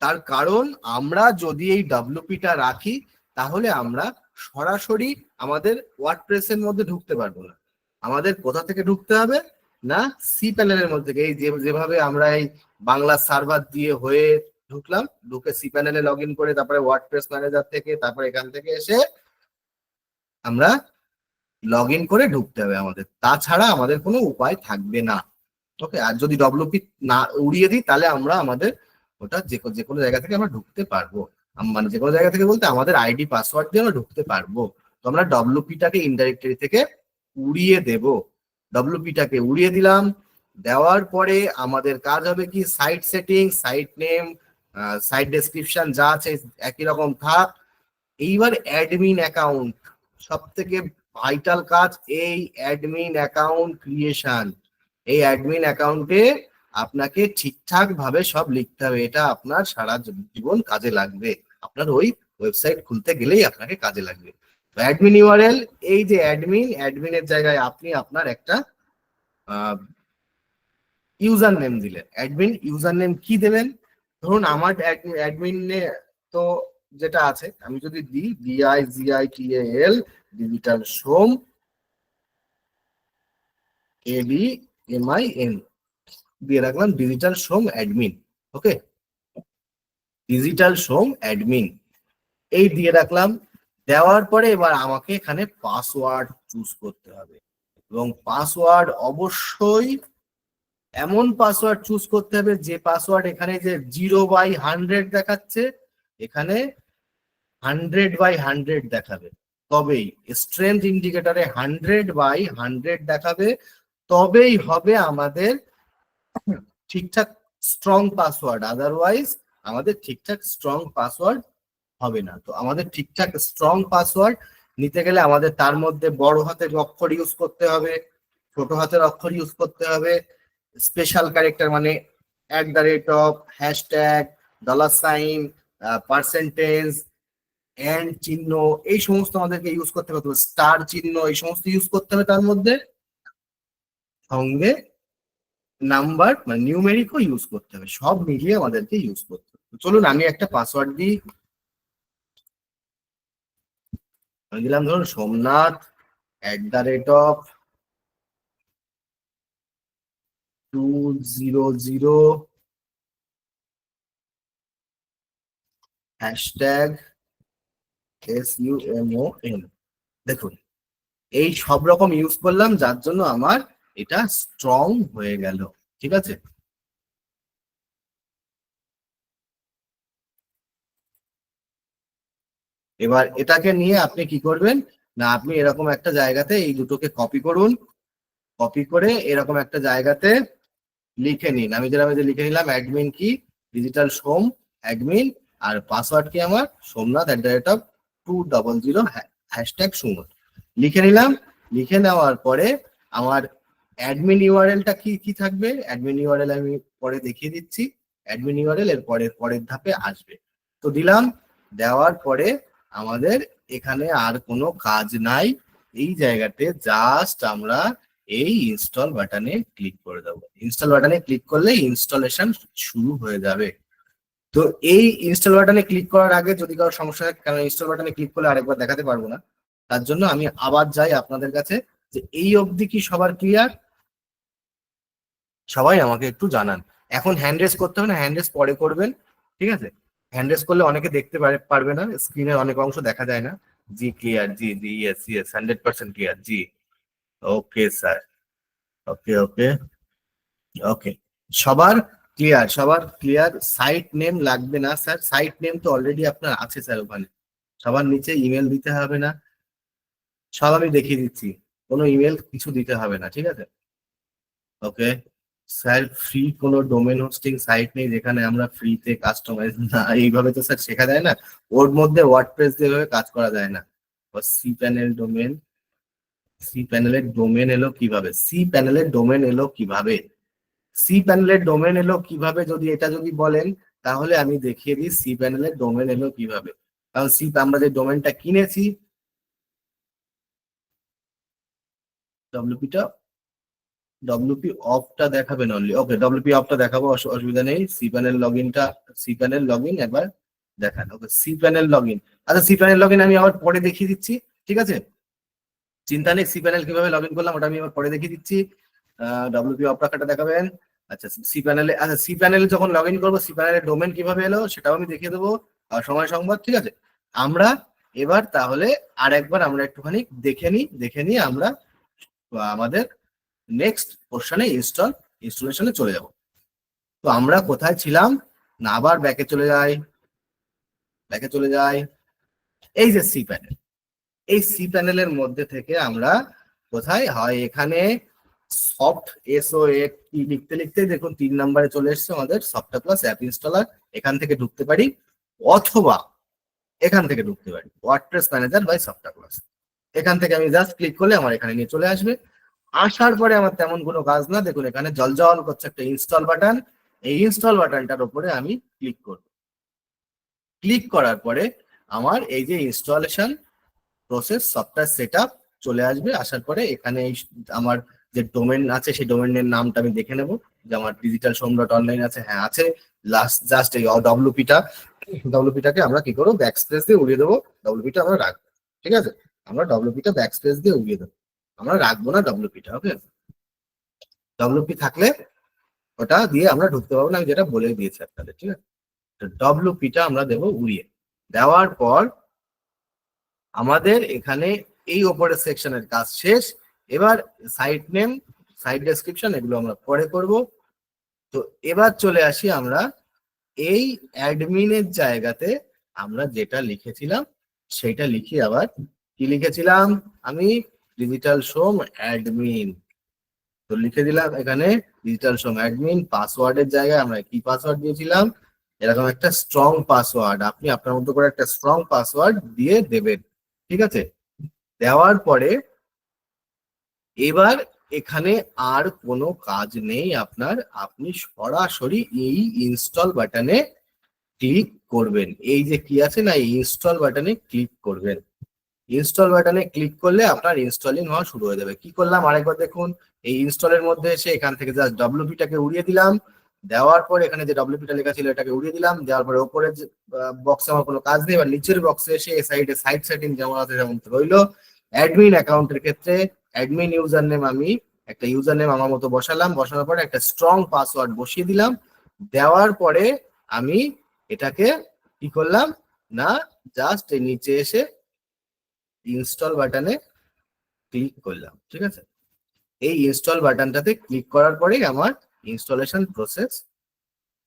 তার কারণ আমরা যদি এই ডাব্লিউপিটা রাখি তাহলে আমরা সরাসরি আমাদের ওয়ার্ডপ্রেসের মধ্যে ঢুকতে পারবো না। আমাদের কোথা থেকে ঢুকতে হবে না, সি প্যানেলের মধ্যে, এই যেভাবে আমরা এই বাংলা সার্ভার দিয়ে হয়ে ঢুকলাম, ঢুকে সি প্যানেলে লগ ইন করে তারপরে ওয়ার্ডপ্রেস ম্যানেজার থেকে, তারপরে এখান থেকে এসে আমরা লগ ইন করে ঢুকতে হবে আমাদের, তাছাড়া আমাদের কোনো উপায় থাকবে না। ওকে, আর যদি ডব্লিউপি না উড়িয়ে দিই তাহলে আমরা আমাদের ওটা যে কোনো জায়গা থেকে আমরা ঢুকতে পারবো। মানে যে কোনো জায়গা থেকে বলতে আমাদের আইডি পাসওয়ার্ড দিয়ে আমরা ঢুকতে পারবো। তো আমরা ডব্লিউপিটাকে ইনডাইরেক্টরি থেকে উড়িয়ে দেব। ডব্লিউপিটাকে উড়িয়ে দিলাম, দেওয়ার পরে আমাদের কাজ হবে কি, site setting, site name, site description যা আছে একই রকম থাক। এইবার অ্যাডমিন অ্যাকাউন্ট, সব থেকে ভাইটাল কাজ, এই অ্যাডমিন অ্যাকাউন্ট ক্রিয়েশন। এই অ্যাডমিন অ্যাকাউন্টে আপনাকে ঠিকঠাক ভাবে সব লিখতে হবে, এটা আপনার সারা জীবন কাজে লাগবে, আপনার ওই ওয়েবসাইট খুলতে গেলেই আপনাকে কাজে লাগবে। অ্যাডমিন ইউআরএল, এই যে অ্যাডমিনের জায়গায় আপনি আপনার একটা ইউজার নেম দিলেন। অ্যাডমিন ইউজার নেম কি দেবেন, ধরুন আমার অ্যাডমিনে তো যেটা আছে, আমি যদি দিই DIGITAL ডিজিটাল সোম ADMIN দিয়ে রাখলাম, ডিজিটাল সোম অ্যাডমিন। ওকে, ডিজিটাল সোম অ্যাডমিন এই দিয়ে রাখলাম। দেওয়ার পরে এবার আমাকে এখানে পাসওয়ার্ড চুজ করতে হবে, এবং পাসওয়ার্ড অবশ্যই এমন পাসওয়ার্ড চুজ করতে হবে যে পাসওয়ার্ড, এখানে যে 0/100 দেখাচ্ছে, এখানে 100/100 দেখাবে, তবেই স্ট্রেংথ ইন্ডিকেটরে 100/100 দেখাবে, তবেই হবে আমাদের ঠিকঠাক স্ট্রং পাসওয়ার্ড। আদারওয়াইজ আমাদের ঠিকঠাক স্ট্রং পাসওয়ার্ড হবে না। তো আমাদের ঠিকঠাক স্ট্রং পাসওয়ার্ড নিতে গেলে আমাদের তার মধ্যে বড় হাতের অক্ষর ইউজ করতে হবে, ছোট হাতের অক্ষর ইউজ করতে হবে, স্পেশাল ক্যারেক্টার মানে @ হ্যাশট্যাগ, $, পার্সেন্টেজ, এন্ড চিহ্ন, এই সমস্ত আমাদেরকে ইউজ করতে হবে, স্টার চিহ্ন, এই সমস্ত ইউজ করতে হবে। তার মধ্যে সঙ্গে নাম্বার মানে নিউমেরিকও ইউজ করতে হবে, সব মিলিয়ে আমাদেরকে ইউজ করতে হবে। চলুন আমি একটা পাসওয়ার্ড দিই, আমি দিলাম ধরুন সোমনাথ @200 হ্যাশট্যাগ SUMON। দেখুন এই সব রকম ইউজ করলাম, যার জন্য আমার এটা স্ট্রং হয়ে গেল। ঠিক আছে, এবার এটাকে নিয়ে আপনি কি করবেন না, আপনি এরকম একটা জায়গাতে এই দুটোকে কপি করুন, কপি করে এরকম একটা জায়গাতে লিখে নিন। আমি যে লিখে নিলাম অ্যাডমিন কি, ডিজিটাল সোম অ্যাডমিন, আর পাসওয়ার্ড কি আমার somnath@200 #সুমন। লিখে নিলাম। লিখে নেওয়ার পরে আমার অ্যাডমিন ইউআরএলটা কি থাকবে, অ্যাডমিন ইউআরএল আমি পরে দেখিয়ে দিচ্ছি। অ্যাডমিন ইউআরএল এর পরের ধাপে আসবে। তো দিলাম। দেওয়ার পরে আমাদের এখানে আর কোনো কাজ নাই। এই জায়গাতে জাস্ট আমরা এই ইনস্টল বাটনে ক্লিক করে দেবো। ইনস্টল বাটনে ক্লিক করলে ইনস্টলেশন শুরু হয়ে যাবে। তো এই ইনস্টল বাটনে ক্লিক করার আগে যদি কারো সমস্যা হয়, কারণ ইনস্টল বাটনে ক্লিক করলে আরেকবার দেখাতে পারবো না, তার জন্য আমি আবার যাই আপনাদের কাছে যে এই অবধি কি সবার ক্লিয়ার? সবাই আমাকে একটু জানান। এখন হ্যান্ড রেজ করতে হবে না, হ্যান্ড রেজ পরে করবেন, ঠিক আছে? হ্যান্ড রেজ করলে অনেকে দেখতে পারবে না, স্ক্রিনের অনেক অংশ দেখা যায় না। জি ক্লিয়ার, জি জি, ইয়েস ইয়েস, 100% ক্লিয়ার, জি। ওকে স্যার, ওকে ওকে ওকে, সবার ক্লিয়ার, সবার ক্লিয়ার। সাইট নেম লাগবে না স্যার, সাইট নেম তো অলরেডি আপনার আছে স্যার ওখানে। সবার নিচে ইমেল দিতে হবে না, সব আমি দেখিয়ে দিচ্ছি, কোনো ইমেল কিছু দিতে হবে না, ঠিক আছে? ওকে স্যার, ফ্রি কোনো ডোমেন হোস্টিং সাইট নেই যেখানে আমরা ফ্রিতে কাস্টমাইজ, না এইভাবে তো স্যার শেখা যায় না। ওর মধ্যে ওয়ার্ডপ্রেস দিয়ে কাজ করা যায় না। সি প্যানেল ডোমেন, সি প্যানেলের ডোমেন এলো কিভাবে, সি প্যানেলের ডোমেন এলো কিভাবে, সি প্যানেলের ডোমেন এলো কিভাবে, যদি বলেন তাহলে আমি দেখিয়ে দিই সি প্যানেলের ডোমেন এলো কিভাবে। কারণ আমরা যে ডোমেনটা কিনেছি, ডব্লিউপিটা, ডব্লিউপি অফটা দেখাবেন অনলি, ওকে ডব্লিউপি অফটা দেখাবো, অসুবিধা নেই। সি প্যানেল লগইন, একবার দেখান। ওকে সি প্যানেল লগইন, আচ্ছা সি প্যানেল লগইন আমি আবার পরে দেখিয়ে দিচ্ছি, ঠিক আছে? চিন্তা নেই, সি প্যানেল কিভাবে লগইন করলাম ওটা আমি আবার পরে দেখিয়ে দিচ্ছি। ডব্লিউপি অফ রাখাটা দেখাবেন। আচ্ছা সি প্যানেলে, আচ্ছা সি প্যানেলে যখন লগইন করবো সি প্যানেলের ডোমেন কিভাবে এলো সেটাও আমি দেখিয়ে দেবো সময় সংবাদ, ঠিক আছে? আমরা এবার তাহলে আর একবার আমরা একটুখানি দেখে নিই আমরা আমাদের নেক্সট পোর্শনে ইনস্টলেশনে চলে যাব। তো আমরা কোথায় ছিলাম না, আবার ব্যাকে চলে যাই, এই যে সি প্যানেল, এই সি প্যানেলের মধ্যে থেকে আমরা কোথায় হয়, এখানে সফট এসওএ কি লিখতে লিখতে দেখুন 3 নম্বরে চলে এসছে আমাদের সফটওয়্যার প্লাস অ্যাপ ইনস্টলার। এখান থেকে ঢুকতে পারি, অথবা এখান থেকে ঢুকতে পারি WordPress manager by software plus. এখান থেকে আমি জাস্ট ক্লিক করলে আমার এখানে নিয়ে চলে আসবে। আসার পরে আমার তেমন কোনো কাজ না, দেখুন এখানে জলজল করছে একটা ইনস্টল বাটন। এই ইনস্টল বাটনটার উপরে আমি ক্লিক করব। ক্লিক করার পরে আমার এই যে ইনস্টলেশন প্রসেস সফটওয়্যার সেটআপ চলে আসবে। আসার পরে এখানে আমার যে ডোমেন আছে সেই ডোমেনের নামটা আমি দেখে নেব, যে আমার digitalsom.online আছে, হ্যাঁ আছে। জাস্ট এই ডব্লিউপিটাকে আমরা কি করবো, ব্যাকস্পেস দিয়ে উড়িয়ে দেবো। ডব্লিউপিটা আমরা রাখবো, ঠিক আছে? আমরা ডব্লিউপিটা ব্যাকস্পেস দিয়ে উড়িয়ে দেবো, আমরা রাখবো না ডব্লিউপিটা। ওকে, ডব্লিউপি থাকলে ওটা দিয়ে আমরা ঢুকতে পারবো না, আমি যেটা বলে দিয়েছি আপনাদের, ঠিক আছে? ডব্লিউপিটা আমরা দেবো উড়িয়ে। দেওয়ার পর আমাদের এখানে এই ওপরের সেকশনের কাজ শেষ। এবার সাইট নেম, সাইট ডেসক্রিপশন এগুলো আমরা পরে করব। তো এবার চলে আসি আমরা এই অ্যাডমিনের জায়গাতে, আমরা যেটা লিখেছিলাম সেটা লিখি। আবার কি লিখেছিলাম আমি, ডিজিটাল সোম অ্যাডমিন। তো লিখে দিলাম এখানে ডিজিটাল সোম অ্যাডমিন। পাসওয়ার্ডের জায়গায় আমরা কি পাসওয়ার্ড দিয়েছিলাম, এরকম একটা স্ট্রং পাসওয়ার্ড, আপনি আপনার মতো করে একটা স্ট্রং পাসওয়ার্ড দিয়ে দেবেন, ঠিক আছে? দেওয়ার পরে এবার এখানে আর কোনো কাজ নেই আপনার, আপনি সরাসরি এই ইনস্টল বাটনে ক্লিক করবেন। এই যে কি আছে না, ইনস্টল বাটনে ক্লিক করবেন। ইনস্টল বাটনে ক্লিক করলে আপনার ইনস্টলিং হওয়া শুরু হয়ে যাবে। কি করলাম আরেকবার দেখুন, এই ইনস্টলের মধ্যে এসে এখান থেকে জাস্ট ডব্লিউপিটাকে উড়িয়ে দিলাম। দেওয়ার পর এখানে যে ডব্লিউপিটা লেখা ছিল এটাকে উড়িয়ে দিলাম। দেওয়ার পরে উপরে বক্সে আমার কোনো কাজ নেই, এবার নিচের বক্সে এসে এই সাইডে সাইট সেটিং যেমন আছে যেমন রইলো। অ্যাডমিন অ্যাকাউন্টের ক্ষেত্রে অ্যাডমিন ইউজার নেম, আমি একটা ইউজার নেম আমার মতো বসালাম। বসানোর পরে একটা স্ট্রং পাসওয়ার্ড বসিয়ে দিলাম। দেওয়ার পরে আমি এটাকে কি করলাম না, জাস্ট এই নিচে এসে ইনস্টল বাটনে ক্লিক করলাম, ঠিক আছে? এই ইনস্টল বাটনটাতে ক্লিক করার পরেই আমার ইনস্টলেশন প্রসেস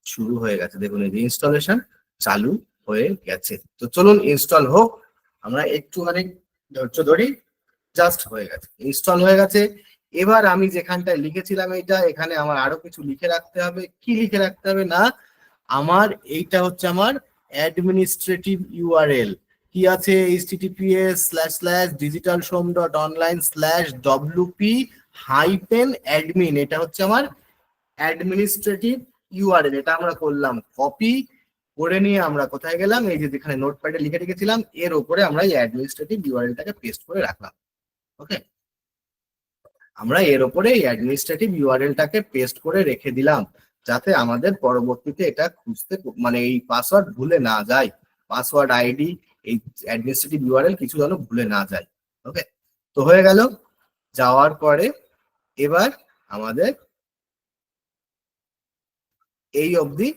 শুরু হয়ে গেছে। দেখুন এই যে ইনস্টলেশন চালু হয়ে গেছে। তো চলুন ইনস্টল হোক, আমরা একটুখানি ধৈর্য ধরি। জাস্ট হয়ে গেছে, ইনস্টল হয়ে গেছে। এবার আমি যেখানটায় লিখেছিলাম এইটা, এখানে আমার আরো কিছু লিখে রাখতে হবে। কি লিখে রাখতে হবে না, আমার এইটা হচ্ছে আমার অ্যাডমিনিস্ট্রেটিভ ইউআরএল। কি আছে, https://digitalshowm.online/wp-admin, এটা হচ্ছে আমার অ্যাডমিনিস্ট্রেটিভ ইউআরএল। এটা আমরা করলাম কপি করে নিয়ে আমরা কোথায় গেলাম, এই যে যেখানে নোটপ্যাডে লিখে রেখেছিলাম এর উপরে আমরা এই অ্যাডমিনিস্ট্রেটিভ ইউআরএলটাকে পেস্ট করে রাখলাম। ওকে, আমরা এর উপরে এই অ্যাডমিনিস্ট্রেটিভ ইউআরএলটাকে পেস্ট করে রেখে দিলাম, যাতে আমাদের পরবর্তীতে এটা খুঁজতে মানে এই পাসওয়ার্ড ভুলে না যায়, পাসওয়ার্ড আইডি এই অ্যাডমিনিস্ট্রেটিভ ইউআরএল কিছু যেন ভুলে না যায়। ওকে, তো হয়ে গেল। যাওয়ার পরে এবার আমাদের এই অবধি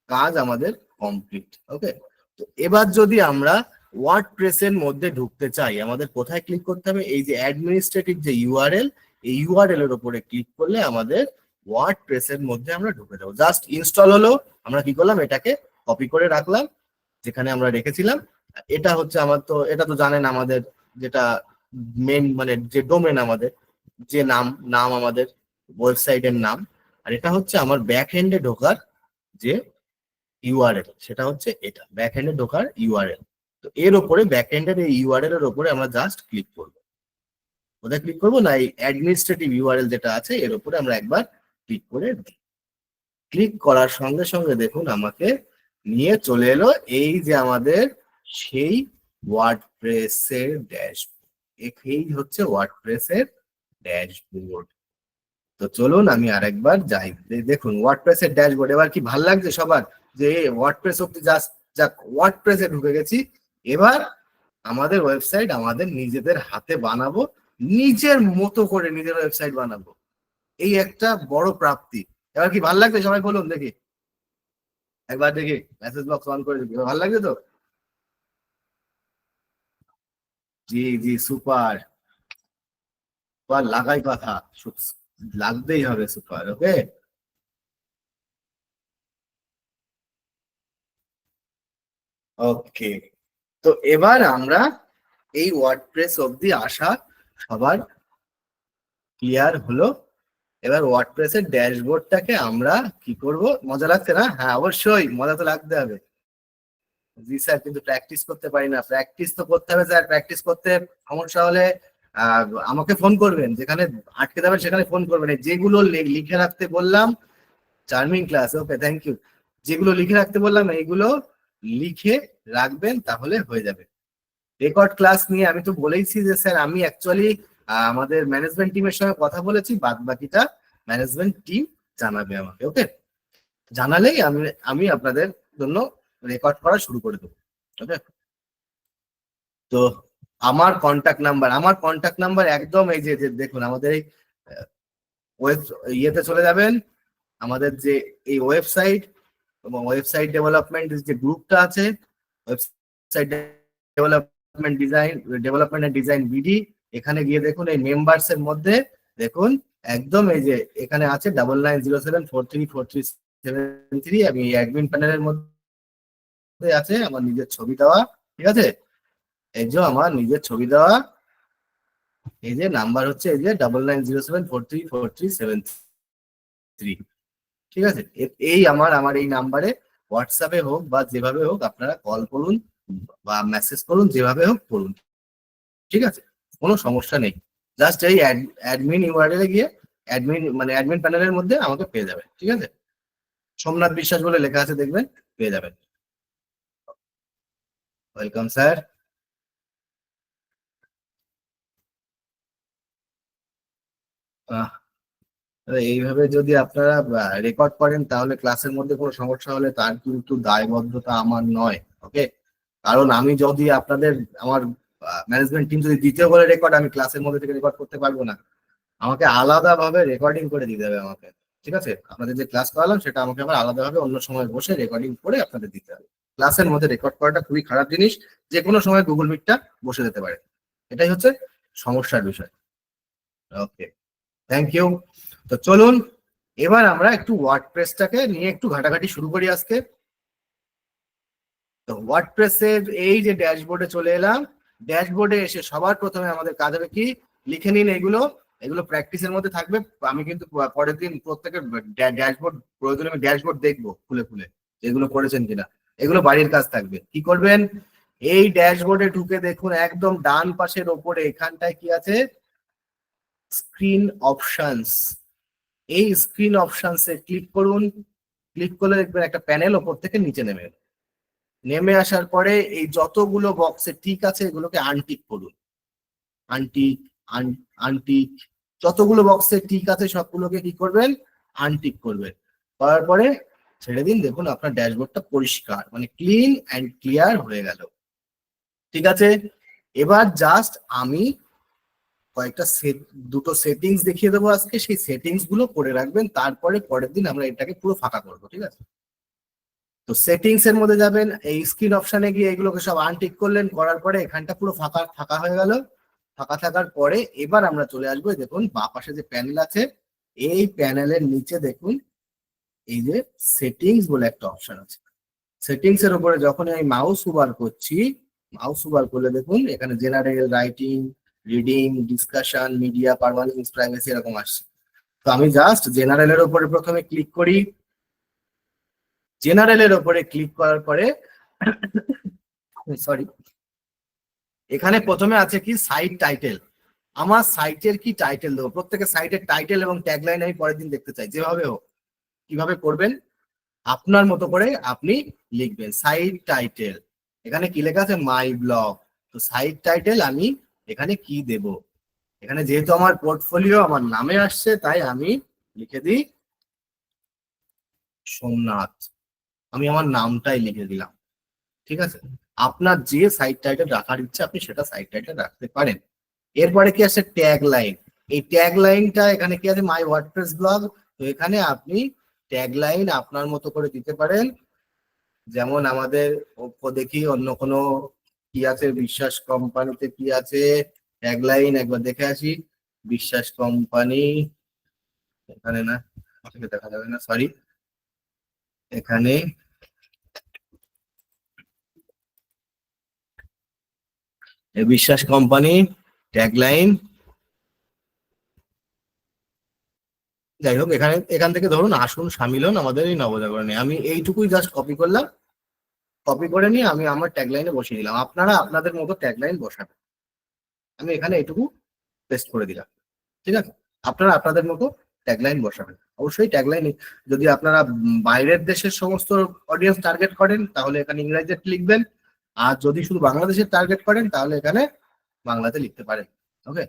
কাজ আমাদের কমপ্লিট। ওকে, তো এবার যদি আমরা ওয়ার্ডপ্রেসের মধ্যে ঢুকতে চাই, আমাদের কোথায় ক্লিক করতে হবে, এই যে অ্যাডমিনিস্ট্রেটিভ যে ইউআরএল, এই ইউআরএল এর উপরে ক্লিক করলে আমাদের ওয়ার্ডপ্রেসের মধ্যে আমরা ঢুকে যাবো। জাস্ট ইনস্টল হলো, আমরা কি করলাম, এটাকে কপি করে রাখলাম যেখানে আমরা রেখেছিলাম। এটা হচ্ছে আমার, তো এটা তো জানেন আমাদের যেটা মেন মানে যে ডোমেন, আমাদের যে নাম আমাদের ওয়েবসাইটের নাম। আর এটা হচ্ছে আমার ব্যাক এন্ডে ঢোকার যে ইউআরএল, সেটা হচ্ছে এটা ব্যাক এন্ডে ঢোকার ইউআরএল। তো এর উপরে ব্যাক এন্ডের এই ইউআরএল এর উপরে আমরা জাস্ট ক্লিক করব। কোথায় ক্লিক করবো না, এই অ্যাডমিনিস্ট্রেটিভ ইউআরএল যেটা আছে এর উপরে আমরা একবার ক্লিক করে দিই। ক্লিক করার সঙ্গে সঙ্গে দেখুন আমাকে নিয়ে চলে এলো এই যে আমাদের সেই ওয়ার্ডপ্রেসের ড্যাশবোর্ড। এই হচ্ছে ওয়ার্ডপ্রেসের ড্যাশবোর্ড। তো চলুন আমি আরেকবার যাই। দেখুন ওয়ার্ডপ্রেসের ড্যাশবোর্ড। এবার কি ভাল লাগছে সবার, যে ওয়ার্ডপ্রেস অব্দি জাস্ট যাক ওয়ার্ডপ্রেসে ঢুকে গেছি। এবার আমাদের ওয়েবসাইট আমাদের নিজেদের হাতে বানাবো, নিজের মতো করে নিজের ওয়েবসাইট বানাবো, এই একটা বড় প্রাপ্তি। এবার কি ভাল লাগছে সবাই বলুন দেখি, একবার দেখি মেসেজ বক্স অন করে দেখি, ভালো লাগছে তো? জি জি, সুপার সুপার, লাগাই কথা, লাগতেই হবে সুপার। ওকে, ওকে, তো এবার আমরা এই ওয়ার্ডপ্রেস অব্দি আসা সবার ক্লিয়ার হলো। এবার ওয়ার্ডপ্রেসের ড্যাশবোর্ডটাকে আমরা কি করব, মজা লাগছে না? হ্যাঁ অবশ্যই মজা তো লাগতে হবে। জি স্যার, কিন্তু প্র্যাকটিস করতে পারি না। প্র্যাকটিস তো করতে হবে স্যার, প্র্যাকটিস করতে সমস্যা হলে আমাকে ফোন করবেন, যেখানে আটকে যাবেন সেখানে ফোন করবেন। যেগুলো লিখে রাখতে বললাম, charming class, okay thank you, যেগুলো লিখে রাখতে বললাম এইগুলো লিখে রাখবেন, তাহলে হয়ে যাবে। রেকর্ড ক্লাস নিয়ে আমি তো বলেইছি যে স্যার আমি অ্যাকচুয়ালি আমাদের ম্যানেজমেন্ট টিমের সঙ্গে কথা বলেছি, বাদ বাকিটা ম্যানেজমেন্ট টিম জানাবে আমাকে। ওকে, জানালেই আমি আমি আপনাদের জন্য রেকর্ড করা শুরু করে দেবো। ওকে, তো আমার কন্ট্যাক্ট নাম্বার একদম এই যে দেখুন আমাদের এই ওয়েব ইয়েতে চলে যাবেন, আমাদের যে এই ওয়েবসাইট এবং ওয়েবসাইট ডেভেলপমেন্ট যে গ্রুপটা আছে, website development and design BD, এখানে গিয়ে দেখুন এই মেম্বার্স এর মধ্যে দেখুন একদম এই যে এখানে আছে 9907434373, আমি অ্যাডমিন প্যানেলের মধ্যে আছে, আমার নিজের ছবি দেওয়া। ঠিক আছে, এই যে আমার নিজের ছবি দেওয়া, এই যে নাম্বার হচ্ছে এই যে 9907434373। ঠিক আছে, এই আমার এই নাম্বারে হোয়াটসঅ্যাপে হোক বা যেভাবে হোক আপনারা কল করুন বা মেসেজ করুন, যেভাবে হোক করুন। ঠিক আছে, কোনো সমস্যা নেই। জাস্ট এই অ্যাডমিন ইউআরএল এ গিয়ে অ্যাডমিন প্যানেলের মধ্যে আমাকে পেয়ে যাবেন। ঠিক আছে, সোমনাথ বিশ্বাস বলে লেখা আছে, দেখবেন পেয়ে যাবেন। Welcome sir. এইভাবে যদি আপনারা রেকর্ড করেন তাহলে ক্লাসের মধ্যে কোনো সমস্যা হলে তার কিন্তু দায়বদ্ধতা আমার নয়। ওকে, কারণ আমি যদি আপনাদের আমার ম্যানেজমেন্ট টিম যদি দ্বিতীয় বলে রেকর্ড, আমি ক্লাসের মধ্যে থেকে রেকর্ড করতে পারবো না, আমাকে আলাদাভাবে রেকর্ডিং করে দিতে হবে আমাকে। ঠিক আছে, আপনাদের যে ক্লাস করালাম সেটা আমাকে আবার আলাদাভাবে অন্য সময় বসে রেকর্ডিং করে আপনাদের দিতে হবে। ক্লাসের মধ্যে রেকর্ড করাটা খুবই খারাপ জিনিস, যে কোনো সময় গুগল মিটটা বসে যেতে পারে, এটাই হচ্ছে সমস্যার বিষয়। ওকে, থ্যাংক ইউ। তো চলুন এবার আমরা একটু ওয়ার্ডপ্রেসটাকে নিয়ে একটু ঘাটাঘাটি শুরু করি আজকে। তো ওয়ার্ডপ্রেসের এই যে ড্যাশবোর্ডে চলে এলাম, ড্যাশবোর্ডে এসে সবার প্রথমে আমাদের কাজ হবে কি, লিখে নিন এগুলো, এগুলো প্র্যাকটিসের মধ্যে থাকবে। আমি কিন্তু পরের দিন প্রত্যেকের ড্যাশবোর্ড, প্রয়োজনে আমি ড্যাশবোর্ড দেখবো খুলে খুলে যেগুলো করেছেন কিনা। এগুলো বাড়ির কাজ থাকবে। কি করবেন, এই ড্যাশবোর্ডে ঢুকে দেখুন একদম ডান পাশের ওপরে এখানটায় কি আছে, স্ক্রিন অপশনস। এই স্ক্রিন অপশনসে ক্লিক করুন। ক্লিক করলে দেখবেন একটা প্যানেল ওপর থেকে নিচে নেমে আসার পরে এই যতগুলো বক্সে ঠিক আছে এগুলোকে আনটিক করুন। আনটিক, আনটিক, যতগুলো বক্সে ঠিক আছে সবগুলোকে কি করবেন, আনটিক করবেন। করার পরে ছেড়ে দিন, দেখুন আপনার ড্যাশবোর্ডটা পরিষ্কার, মানে ক্লিন অ্যান্ড ক্লিয়ার হয়ে গেল। ঠিক আছে, এবার জাস্ট আমি কয়েকটা দুটো সেটিংস দেখিয়ে দেবো আজকে, সেই সেটিংস গুলো করে রাখবেন, তারপরে পরের দিন আমরা এটাকে পুরো ফাঁকা করবো। ঠিক আছে, তো সেটিংস এর মধ্যে যাবেন, এই স্ক্রিন অপশনে গিয়ে এগুলোকে সব আনটিক করলেন, করার পরে এখানটা পুরো ফাঁকা ফাঁকা হয়ে গেল। ফাঁকা থাকার পরে এবার আমরা চলে আসবো, দেখুন বাঁ পাশে যে প্যানেল আছে, এই প্যানেলের নিচে দেখুন এই যে সেটিংস বলে একটা অপশন আছে। সেটিংস এর উপরে যখন আমি মাউস ওভার করছি, মাউস ওভার করলে দেখুন এখানে general, writing, reading, discussion, media, permanence, privacy এরকম আসছে। তো আমি জাস্ট জেনারেলের উপরে প্রথমে ক্লিক করি। জেনারেলের উপরে ক্লিক করার পরে সরি, এখানে প্রথমে আছে কি সাইট টাইটেল। আমার সাইটের কি টাইটেল দেবো, প্রত্যেকের সাইটের টাইটেল এবং ট্যাগলাইন আমি পরের দিন দেখতে চাই। যেভাবে হোক, কিভাবে করবেন আপনার মতো করে আপনি লিখবেন। সাইট টাইটেল, এখানে কি লেখা আছে, মাই ব্লগ। তো সাইট টাইটেল আমি এখানে কি দেব, এখানে যেহেতু আমার পোর্টফোলিও আমার নামে আসছে তাই আমি লিখে দিই সোমনাথ। আমি আমার নামটাই লিখে দিলাম। ঠিক আছে, আপনার যে সাইট টাইটেল রাখার ইচ্ছা আপনি সেটা সাইট টাইটেল রাখতে পারেন। এরপরে কি আছে, ট্যাগ লাইন। এই ট্যাগ লাইনটা এখানে কি আছে, মাই ওয়ার্ডপ্রেস ব্লগ। তো এখানে আপনি ট্যাগ লাইন আপনার মতো করে দিতে পারেন। যেমন আমাদের দেখি অন্য কোনো কি আছে, বিশ্বাস কোম্পানিতে কি আছে ট্যাগ লাইন, একবার দেখে আসি। বিশ্বাস কোম্পানি, এখানে না, দেখা যাবে না, সরি। এখানে বিশ্বাস কোম্পানি ট্যাগলাইন, যাই হোক এখান থেকে ধরুন আসুন সামিল হন আমাদের এই নবজাগরণে, আমি এইটুকুই জাস্ট কপি করলাম। কপি করে নিয়ে আমি আমার ট্যাগলাইনে বসিয়ে দিলাম। আপনারা আপনাদের মতো ট্যাগলাইন বসাবেন। আমি এখানে এইটুকু পেস্ট করে দিলাম। ঠিক আছে, আপনারা আপনাদের মতো ট্যাগলাইন বসাবেন। অবশ্যই ট্যাগলাইন যদি আপনারা বাইরের দেশের সমস্ত অডিয়েন্স টার্গেট করেন তাহলে এখানে ইংরেজিতে লিখবেন, আর যদি শুধু বাংলাদেশের টার্গেট করেন তাহলে এখানে বাংলাতে লিখতে পারেন। ওকে,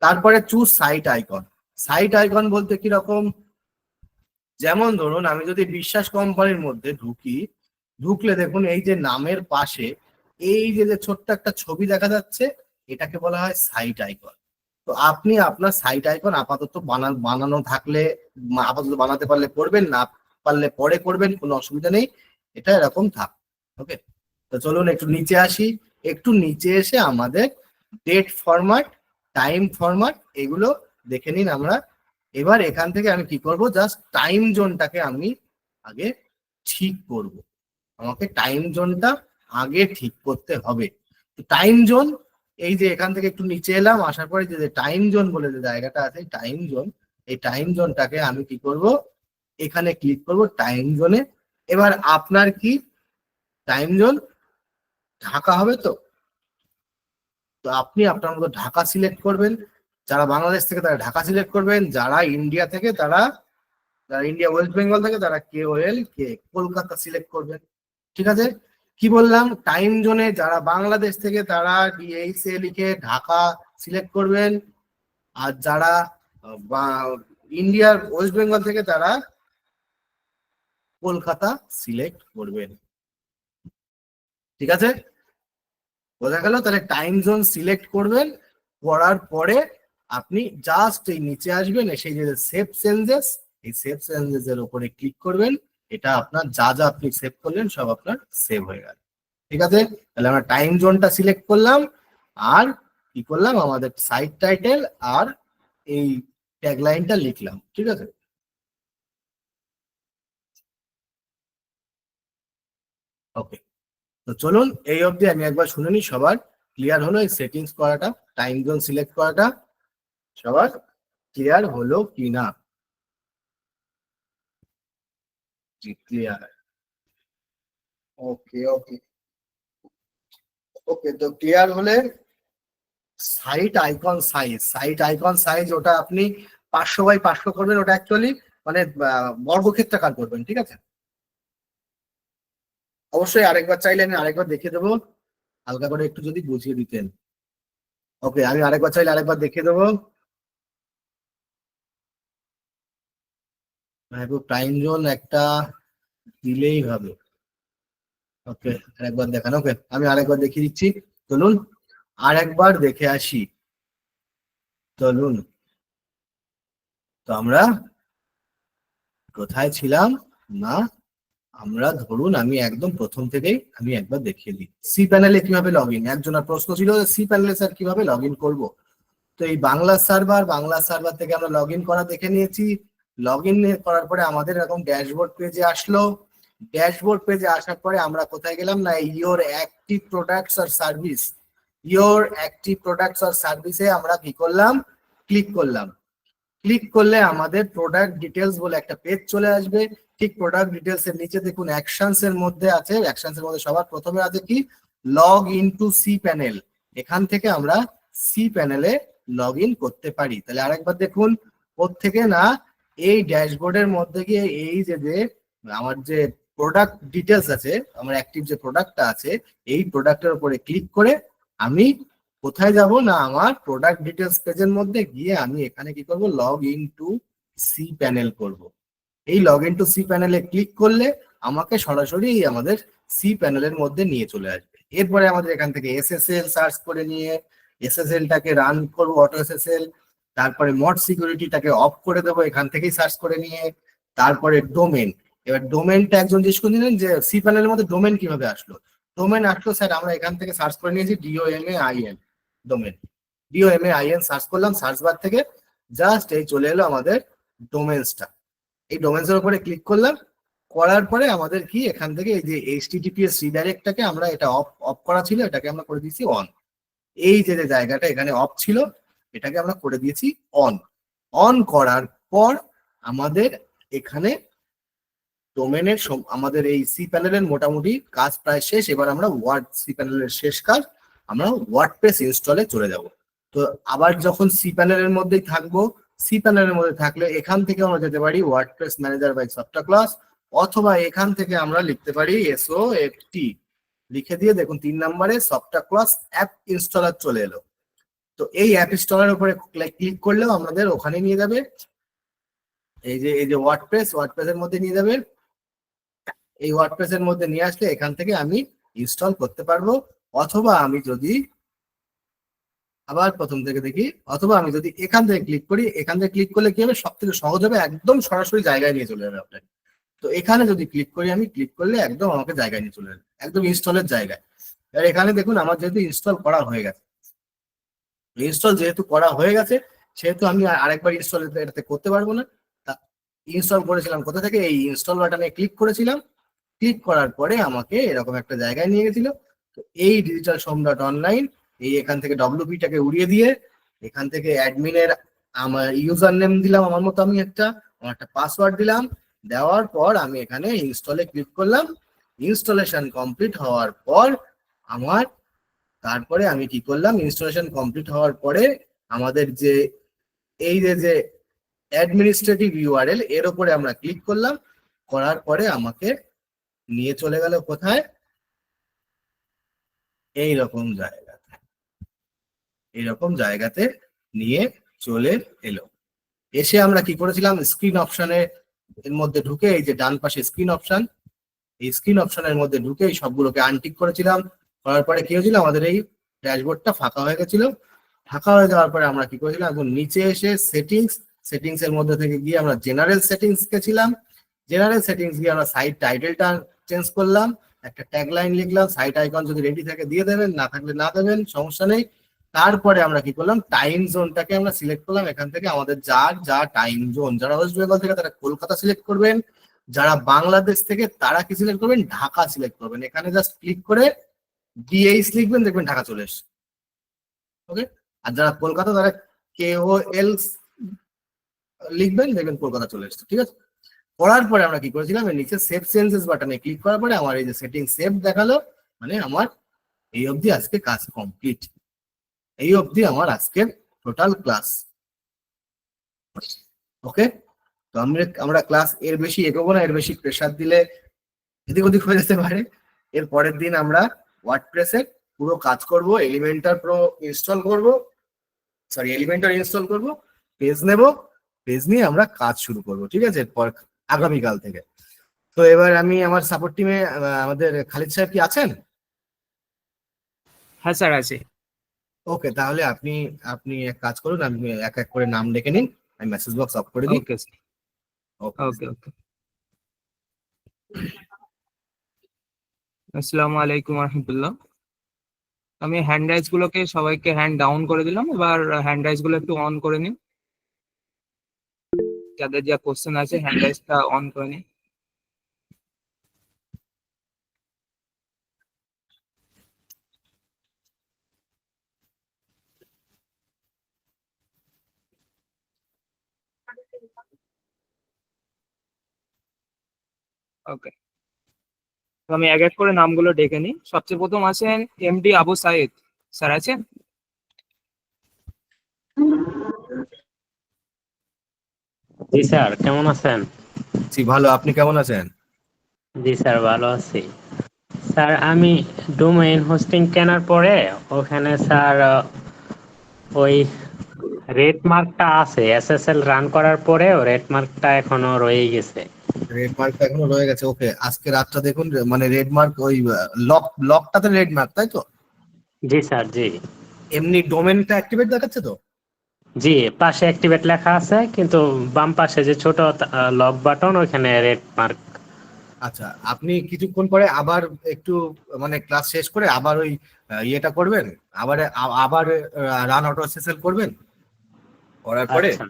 তারপরে choose site icon. Site icon বলতে কি রকম, যেমন ধরুন আমি যদি বিশ্বাস কোম্পানির মধ্যে ঢুকলে দেখুন এই যে নামের পাশে এই যে ছোট্ট একটা ছবি দেখা যাচ্ছে, এটাকে বলা হয় সাইট আইকন। তো আপনি আপনার সাইট আইকন আপাতত বানানো থাকলে আপাতত বানাতে পারলে করবেন, না পারলে পরে করবেন, কোনো অসুবিধা নেই, এটা এরকম থাক। ওকে, তো চলুন একটু নিচে আসি। একটু নিচে এসে আমাদের ডেট ফরম্যাট, টাইম ফরম্যাট এগুলো দেখে নিন আমরা। এবার এখান থেকে আমি কি করব, জাস্ট টাইম জোনটাকে আমি আগে ঠিক করব। আমাকে টাইম জোনটা আগে ঠিক করতে হবে। টাইম জোন, এই যে এখান থেকে একটু নিচে এলাম, আসার পরে যে টাইম জোন বলে যে জায়গাটা আছে টাইম জোন, এই টাইম জোনটাকে আমি কি করব, এখানে ক্লিক করব টাইম জোনে। এবার আপনার কি টাইম জোন ঢাকা হবে, তো তো আপনি আপনার মতো ঢাকা সিলেক্ট করবেন। যারা বাংলাদেশ থেকে তারা ঢাকা সিলেক্ট করবেন, যারা ইন্ডিয়া থেকে তারা, যারা ইন্ডিয়া ওয়েস্ট বেঙ্গল থেকে তারা কে কলকাতা সিলেক্ট করবেন। ঠিক আছে, কি বললাম, টাইম জোনে যারা বাংলাদেশ থেকে তারা ডিএইচএ লিখে ঢাকা সিলেক্ট করবেন, আর যারা ইন্ডিয়ার ওয়েস্ট বেঙ্গল থেকে তারা কলকাতা সিলেক্ট করবেন। ঠিক আছে, বোঝা গেল? তাহলে টাইম জোন সিলেক্ট করবেন, করার পরে আপনি জাস্ট এই নিচে আসবেন, সেই যে সেভ চেঞ্জেস, এই সেভ চেঞ্জেস এর উপরে ক্লিক করবেন। এটা আপনার যা যা আপনি সেভ করলেন সব আপনার সেভ হয়ে গেল। ঠিক আছে, তাহলে আমরা টাইম জোনটা সিলেক্ট করলাম, আর কি করলাম, আমাদের সাইট টাইটেল আর এই ট্যাগলাইনটা লিখলাম। ঠিক আছে, ওকে, তো চলুন এই অবধি আমি একবার শুনে নিই সবার ক্লিয়ার হলো এই সেটিংস করাটা, টাইম জোন সিলেক্ট করাটা সবার ক্লিয়ার হলো কিনা? ক্লিয়ার। ওকে ওকে ওকে, তো ক্লিয়ার হলে সাইট আইকন সাইজ ওটা আপনি 500 বাই 500 করবেন। ওটা অ্যাকচুয়ালি মানে বর্গক্ষেত্রাকার করবেন, ঠিক আছে? অবশ্যই আরেকবার চাইলে আমি আরেকবার দেখিয়ে দেবো, হালকা করে একটু যদি বুঝিয়ে দিতেন। ওকে, আমি আরেকবার চাইলে আরেকবার দেখিয়ে দেবো। টাইম জোন একটা দিলেই হবে। ওকে, আরেকবার দেখান। ওকে, আমি আরেকবার দেখিয়ে দিচ্ছি। চলুন আরেকবার দেখে আসি। চলুন, তো আমরা কোথায় ছিলাম? না, আমরা ধরুন আমি একদম প্রথম থেকেই আমি একবার দেখিয়ে দিই সি প্যানেলে কিভাবে লগ ইন। একজনের প্রশ্ন ছিল সি প্যানেলে স্যার কিভাবে লগ ইন করবো। তো এই বাংলা সার্ভার থেকে আমরা লগ ইন করা দেখে নিয়েছি। লগ ইন করার পরে আমাদের এরকম ড্যাশবোর্ড পেজে আসলো। ড্যাশবোর্ড পেজে আসার পরে আমরা কোথায় গেলাম না, ইয়োর অ্যাক্টিভ প্রোডাক্টস আর সার্ভিস, ইয়োর অ্যাক্টিভ প্রোডাক্টস আর সার্ভিসে আমরা কি করলাম, ক্লিক করলাম। ক্লিক করলে আমাদের প্রোডাক্ট ডিটেলস বলে একটা পেজ চলে আসবে। ঠিক প্রোডাক্ট ডিটেলস এর নিচে দেখুন অ্যাকশনস এর মধ্যে আছে, অ্যাকশনস এর মধ্যে সবার প্রথমে আছে কি, log in to C panel. এখান থেকে আমরা সি প্যানেলে লগ ইন করতে পারি। তাহলে আরেকবার দেখুন, ওর থেকে না এই ড্যাশবোর্ডের মধ্যে গিয়ে এই যে আমার যে প্রোডাক্ট ডিটেলস আছে, আমার অ্যাক্টিভ যে প্রোডাক্টটা আছে, এই প্রোডাক্টের উপরে ক্লিক করে আমি কোথায় যাব না, আমার প্রোডাক্ট ডিটেলস পেজের মধ্যে গিয়ে আমি এখানে কি করব, log in to C panel করব। এই লগ ইন টু সি প্যানেলে ক্লিক করলে আমাকে সরাসরি আমাদের সি প্যানেলের মধ্যে নিয়ে চলে আসবে। এরপরে আমাদের এখান থেকে এসএসএল সার্চ করে নিয়ে এসএসএল টাকে রান করবো, অটো এসএসএল। তারপরে মড সিকিউরিটিটাকে অফ করে দেবো এখান থেকেই সার্চ করে নিয়ে। তারপরে ডোমেন, এবার ডোমেনটা একজন জিজ্ঞেস করছিলেন যে সি প্যানেলের মধ্যে ডোমেন কিভাবে আসলো। ডোমেন আসলো স্যার আমরা এখান থেকে সার্চ করে নিয়েছি DOMAIN ডোমেন। DOMAIN সার্চ করলাম সার্চ বার থেকে, জাস্ট এই চলে এলো আমাদের ডোমেন্সটা। এই ডোমেন্স এর উপরে ক্লিক করলাম, করার পরে আমাদের কি এখান থেকে এই যে HTTPS রিডাইরেক্টটাকে আমরা এটা অফ অফ করা ছিল, এটাকে আমরা করে দিয়েছি অন। এই যে জায়গাটা এখানে অফ ছিল, এটাকে আমরা করে দিয়েছি অন। অন করার পর আমাদের এখানে ডোমেনের আমাদের এই সি প্যানেলের মোটামুটি কাজ প্রায় শেষ। এবার আমরা সি প্যানেলের শেষ কাজ, আমরা ওয়ার্ডপ্রেস ইনস্টলে চলে যাব। তো আবার যখন সি প্যানেলের মধ্যেই থাকবো, সি প্যানেলের মধ্যে থাকলে এখান থেকে আমরা যেতে পারি WordPress manager by software class, অথবা এখান থেকে আমরা লিখতে পারি SOFT লিখে দিয়ে দেখুন 3 নম্বরে সফটওয়্যার ক্লাস অ্যাপ ইনস্টলার চলে এলো। তো এই অ্যাপ ইনস্টলার উপরে ক্লিক করলেও আমাদের ওখানে নিয়ে যাবে, এই যে ওয়ার্ডপ্রেস এর মধ্যে নিয়ে যাবে। এই ওয়ার্ডপ্রেস এর মধ্যে নিয়ে আসলে এখান থেকে আমি ইনস্টল করতে পারবো। অথবা আমি যদি আবার প্রথম থেকে দেখি, অথবা আমি যদি এখান থেকে ক্লিক করি, এখান থেকে ক্লিক করলে কি হবে, সব থেকে সহজ হবে, একদম সরাসরি জায়গায় নিয়ে চলে যাবে আপনাকে। তো এখানে যদি ক্লিক করি, আমি ক্লিক করলে একদম আমাকে জায়গায় নিয়ে চলে যাবে, একদম ইনস্টলের জায়গায়। আর এখানে দেখুন আমার যেহেতু ইনস্টল করা হয়ে গেছে, ইনস্টল যেহেতু করা হয়ে গেছে সেহেতু আমি আরেকবার ইনস্টল এটাতে করতে পারবো না। ইনস্টল করেছিলাম কোথা থেকে, এই ইনস্টল বাটনে ক্লিক করেছিলাম। ক্লিক করার পরে আমাকে এরকম একটা জায়গায় নিয়ে গেছিল। তো এই ডিজিটাল সোম ডট অনলাইন, এই এখান থেকে WP-টাকে উড়িয়ে দিয়ে এখান থেকে অ্যাডমিনের আমার ইউজার নেম দিলাম, আমার মতো আমি আমার একটা পাসওয়ার্ড দিলাম। দেওয়ার পর আমি এখানে ইনস্টলে ক্লিক করলাম। ইনস্টলেশন কমপ্লিট হওয়ার পর আমার, তারপরে আমি কি করলাম, ইনস্টলেশন কমপ্লিট হওয়ার পরে আমাদের যে এই যে অ্যাডমিনিস্ট্রেটিভ URL এর উপরে আমরা ক্লিক করলাম। করার পরে আমাকে নিয়ে চলে গেল কোথায়, এইরকম জায়গাতে নিয়ে চলে এলো। এসে আমরা কি করেছিলাম, স্ক্রিন অপশনে এর মধ্যে ঢুকে, এই যে ডান পাশে স্ক্রিন অপশন, এই স্ক্রিন অপশনের মধ্যে ঢুকে এই সবগুলোকে আনটিক করেছিলাম। করার পরে কি হয়েছিল, আমাদের এই ড্যাশবোর্ডটা ফাঁকা হয়ে গেছিল। ফাঁকা হয়ে যাওয়ার পরে আমরা কি করেছিলাম, এখন নিচে এসে সেটিংস এর মধ্যে থেকে গিয়ে আমরা জেনারেল সেটিংস গেছিলাম। জেনারেল সেটিংস গিয়ে আমরা সাইট টাইটেলটা চেঞ্জ করলাম, একটা ট্যাগলাইন লিখলাম, সাইট আইকন যদি রেডি থাকে দিয়ে দেবেন, না থাকলে না দেবেন, সমস্যা নেই। তারপরে আমরা কি করলাম, টাইম জোনটাকে আমরা সিলেক্ট করলাম। এখান থেকে আমাদের যা টাইম জোন, যারা ওয়েস্ট বেঙ্গল থেকে তারা কলকাতা সিলেক্ট করবেন, যারা বাংলাদেশ থেকে তারা কি সিলেক্ট করবেন, ঢাকা সিলেক্ট করবেন। এখানে জাস্ট ক্লিক করে DH লিখবেন, দেখবেন ঢাকা চলে এসছে। ওকে, আর যারা কলকাতা তারা KOL লিখবেন, দেখবেন কলকাতা চলে এসেছে। ঠিক আছে, করার পরে আমরা কি করেছিলাম, এর নিচে সেভ চেঞ্জেস বাটনে ক্লিক করার পরে আমার এই যে সেটিং সেভ দেখালো, মানে আমার এই অবধি আজকে কাজ কমপ্লিট। এই অবধি আমার আজকের টোটাল ক্লাস। ওকে, তো আমরা ক্লাস এর বেশি এগোবো না, এর বেশি প্রেসার দিলে এদিক ওদিক হয়ে যেতে পারে। এর পরের দিন আমরা ওয়ার্ডপ্রেসের পুরো কাজ করব, এলিমেন্টার প্রো ইনস্টল করব, সরি এলিমেন্টার ইনস্টল করব, পেজ নেব, পেজ নিয়ে আমরা কাজ শুরু করব। ঠিক আছে, এরপর আগামীকাল থেকে। তো এবার আমি আমার সাপোর্ট টিমে আমাদের খালিদ সাহেব কি আছেন? হ্যাঁ স্যার আছে। ওকে, তাহলে আপনি আপনি এক কাজ করুন, আপনি এক এক করে নাম ডেকে নিন, আমি মেসেজ বক্স অফ করে দিই। ওকে স্যার, ওকে ওকে ওকে। আসসালামু আলাইকুম রহমতুল্লাহ। আমি হ্যান্ড রাইজ গুলোকে সবাইকে হ্যান্ড ডাউন করে দিলাম, এবার হ্যান্ড রাইজ গুলো একটু অন করে নিন। যাদের যা কোশ্চেন আছে হ্যান্ড রাইজটা অন করে নিন। ওকে, আমি এক এক করে নামগুলো ডেকে নিই। সবচেয়ে প্রথম আছেন এমডি আবু সাইদ স্যার, আছেন? জি স্যার, কেমন আছেন? জি ভালো, আপনি কেমন আছেন? জি স্যার, ভালো আছি। স্যার আমি ডোমেইন হোস্টিং কেনার পরে ওখানে স্যার ওই রেড মার্কটা আছে, এসএসএল রান করার পরেও রেড মার্কটা এখনো রয়ে গেছে। রেড মার্কটা এখনো রয়ে গেছে। ওকে, আজকে রাতটা দেখুন, মানে রেড মার্ক ওই লকটাতে রেড মার্ক, তাই তো? জি স্যার, জি এমনি ডোমেনটা অ্যাক্টিভেট দেখাচ্ছে তো? জি, পাশে অ্যাক্টিভেট লেখা আছে, কিন্তু বাম পাশে যে ছোট লক বাটন ওখানে রেড মার্ক। আচ্ছা, আপনি কিছুক্ষণ পরে আবার একটু মানে ক্লাস শেষ করে আবার ওই ইয়েটা করবেন, আবার আবার রান অটো এসএসএল করবেন, করার পরে আচ্ছা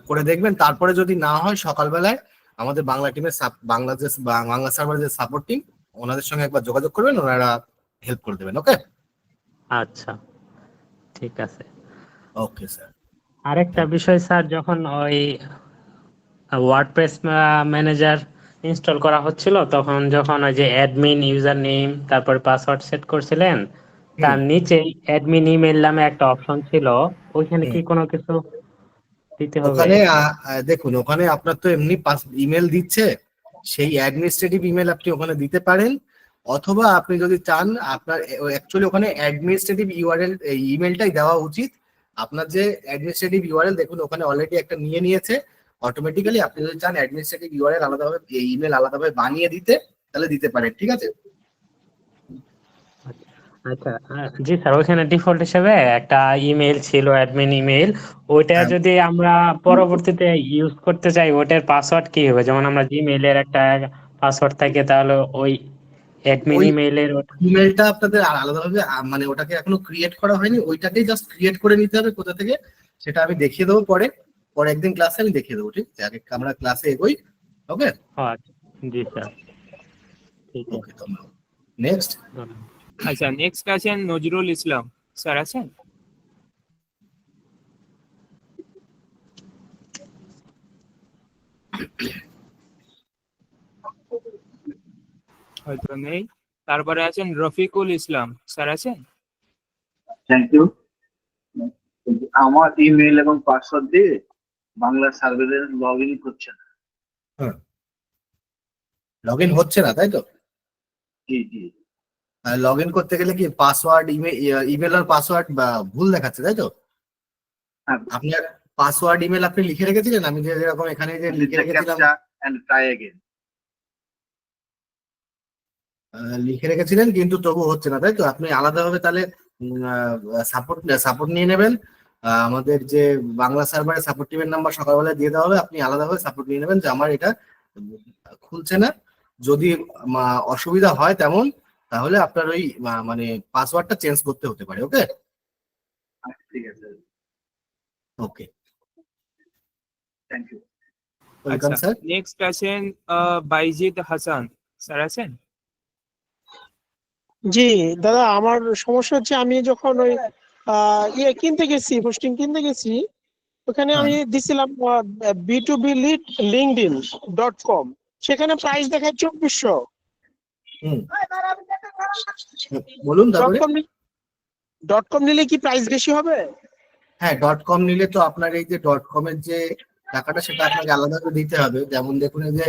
করে দেখবেন। তারপরে যদি না হয় সকালবেলায় আমাদের বাংলা টিমের বাংলাদেশ বাংলা সার্ভার যে সাপোর্ট টিম, ওনাদের সঙ্গে একবার যোগাযোগ করবেন, ওনারা হেল্প করে দেবেন। ওকে আচ্ছা, ঠিক আছে। Okay sir. আরেকটা বিষয় স্যার, যখন ওই ওয়ার্ডপ্রেস ম্যানেজার ইনস্টল করা হচ্ছিল, তখন যখন ওই যে অ্যাডমিন ইউজার নেম তারপর পাসওয়ার্ড সেট করছিলেন, তার নিচে অ্যাডমিন ইমেল নামে একটা অপশন ছিল, ওইখানে কি কোনো কিছু দিতে হবে? ওখানে দেখুন, ওখানে আপনার তো এমনি ইমেল দিচ্ছে, সেই অ্যাডমিনিস্ট্রেটিভ ইমেল আপনি ওখানে দিতে পারেন, অথবা আপনি যদি চান আপনার অ্যাকচুয়ালি ওখানে অ্যাডমিনিস্ট্রেটিভ ইউআরএল ইমেলটাই দেওয়া উচিত। আপনার যে অ্যাডমিনিস্ট্রেটিভ ইউআরএল দেখুন ওখানে অলরেডি একটা নিয়েছে অটোমেটিক্যালি। আপনি যদি চান অ্যাডমিনিস্ট্রেটিভ ইউআরএল আলাদাভাবে ইমেল আলাদাভাবে বানিয়ে দিতে, তাহলে দিতে পারেন। ঠিক আছে, আচ্ছা, জি স্যার, ওইখানে ডিফল্ট হিসেবে একটা ইমেল ছিল, অ্যাডমিন ইমেল। ওইটা হ্যাঁ, যদি আমরা পরবর্তীতে ইউজ করতে চাই, ওটার পাসওয়ার্ড কি হবে? যেমন আমরা জিমেইলের একটা পাসওয়ার্ড থাকে, তাহলে ওই অ্যাডমিন ওই ইমেইলের ইমেলটা আপনাদের আর আলাদাভাবে মানে ওটাকে এখনো ক্রিয়েট করা হয়নি, ওইটাকেই জাস্ট ক্রিয়েট করে নিতে হবে কোথা থেকে, সেটা আমি দেখিয়ে দেবো পরে। পরে একদিন ক্লাসে আমি দেখিয়ে দেবো। ঠিক আছে, আগে আমরা ক্লাসে এগোই। ওকে আচ্ছা, জি স্যার, ঠিক ওকে, আছে। তো নেক্সট। আচ্ছা, নেক্সট আছেন নজরুল ইসলাম স্যার, আছেন? হয়তো নেই। তারপরে আছেন রফিকুল ইসলাম স্যার, আছেন? Thank you. আমার ইমেল এবং পাসওয়ার্ড দিয়ে বাংলা সার্ভারে লগ ইন করছে না। হ্যাঁ, লগ ইন হচ্ছে না, তাই তো? জি জি। লগ ইন করতে গেলে কি পাসওয়ার্ড ইমেল আর পাসওয়ার্ড ভুল দেখাচ্ছে, তাই তো? হ্যাঁ, আপনার পাসওয়ার্ড ইমেল আপনি লিখে রেখেছিলেন, আমি যে যেরকম এখানে যে লিখে রেখেছিলাম, and try again. লিখে রেখেছিলেন কিন্তু তবু হচ্ছে না, তাই তো? আপনি আলাদাভাবে তাহলে সাপোর্ট সাপোর্ট নিয়ে নেবেন। আমাদের যে বাংলা সার্ভারের সাপোর্ট টিমের নাম্বার সকালবেলা দিয়ে দেওয়া হবে, আপনি আলাদাভাবে সাপোর্ট নিয়ে নেবেন যে আমার এটা খুলছে না। যদি অসুবিধা হয় তেমন, তাহলে আপনার ওই মানে পাসওয়ার্ডটা চেঞ্জ করতে হতে পারে। ওকে ঠিক আছে, ওকে, থ্যাংক ইউ। ওয়েলকাম আচ্ছা, স্যার। নেক্সট আছেন বাইজিদ হাসান স্যার, আছেন? জি দাদা, আমার সমস্যা হচ্ছে আমি যখন ওই কিনতে গেছি, হোস্টিং কিনতে গেছি, ওখানে আমি দিছিলাম b2b.linkedin.com, সেখানে প্রাইস দেখায় 2400। হুম, বলুন তারপরে। .com নিলে কি প্রাইস বেশি হবে? হ্যাঁ, .com নিলে তো আপনার এই যে .com এর যে টাকাটা সেটা আপনাকে আলাদা করে দিতে হবে। যেমন দেখুন এই যে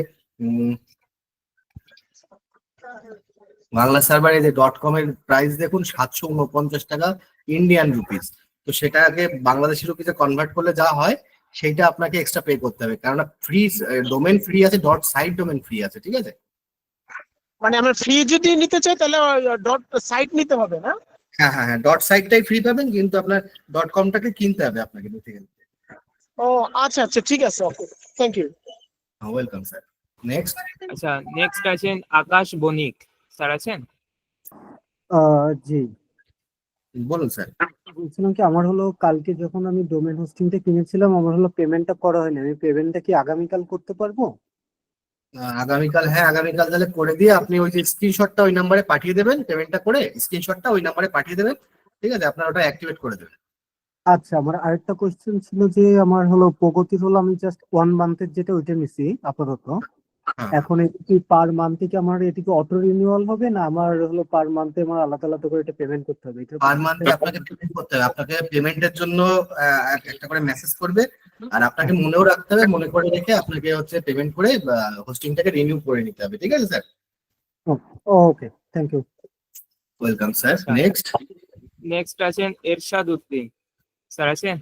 বাংলা সার্ভারে যে .com এর প্রাইস দেখুন 749 টাকা ইন্ডিয়ান রুপিস। তো সেটাকে বাংলাদেশি রুপিসে কনভার্ট করলে যা হয় সেইটা আপনাকে এক্সট্রা পে করতে হবে, কারণ ফ্রি ডোমেন ফ্রি আছে, .site ডোমেন ফ্রি আছে, ঠিক আছে? মানে আমরা ফ্রি যদি নিতে চাই তাহলে .site নিতে হবে না? হ্যাঁ হ্যাঁ হ্যাঁ, .site-টাই ফ্রি পাবেন, কিন্তু আপনার .com-টাকে কিনতে হবে আপনাকে বেসিক্যালি। ও আচ্ছা আচ্ছা, ঠিক আছে, okay, thank you. Welcome sir. Next. আচ্ছা, নেক্সট আছেন আকাশ বণিক, স্যার আছেন? জি, বলুন স্যার। বলছিলাম কি আমার হলো কালকে যখন আমি ডোমেন হোস্টিংটা কিনেছিলাম আমার হলো পেমেন্টটা করা হয়নি, আমি পেমেন্টটা কি আগামীকাল করতে পারবো? আগামীকাল, হ্যাঁ আগামীকাল তাহলে করে দিয়ে আপনি ওই যে স্ক্রিনশটটা ওই নাম্বারে পাঠিয়ে দেবেন, পেমেন্টটা করে স্ক্রিনশটটা ওই নাম্বারে পাঠিয়ে দেবেন, ঠিক আছে? আপনার ওটা অ্যাক্টিভেট করে দেবেন। আচ্ছা, আমার আরেকটা কোশ্চেন ছিল যে আমার হলো প্রগতির হলো আমি জাস্ট 1 মান্থের যেটা ওইটা নিছি আপাতত। হ্যাঁ, এখন এটা কি পার মান্থে কি আমার এটা কি অটো রিনিউয়াল হবে, না আমার হলো পার মান্থে আমার আলাদা আলাদা করে এটা পেমেন্ট করতে হবে? এটা পার মান্থে আপনাকে পেমেন্ট করতে হবে। আপনাকে পেমেন্টের জন্য একটা করে মেসেজ করবে, আর আপনাকে মনেও রাখতে হবে, মনে করে রেখে আপনাকে হচ্ছে পেমেন্ট করে হোস্টিংটাকে রিনিউ করে নিতে হবে, ঠিক আছে sir? Okay, thank you. Welcome sir. আচ্ছা। নেক্সট। নেক্সট আছেন এরশাদ উদ্দিন, স্যার আছেন?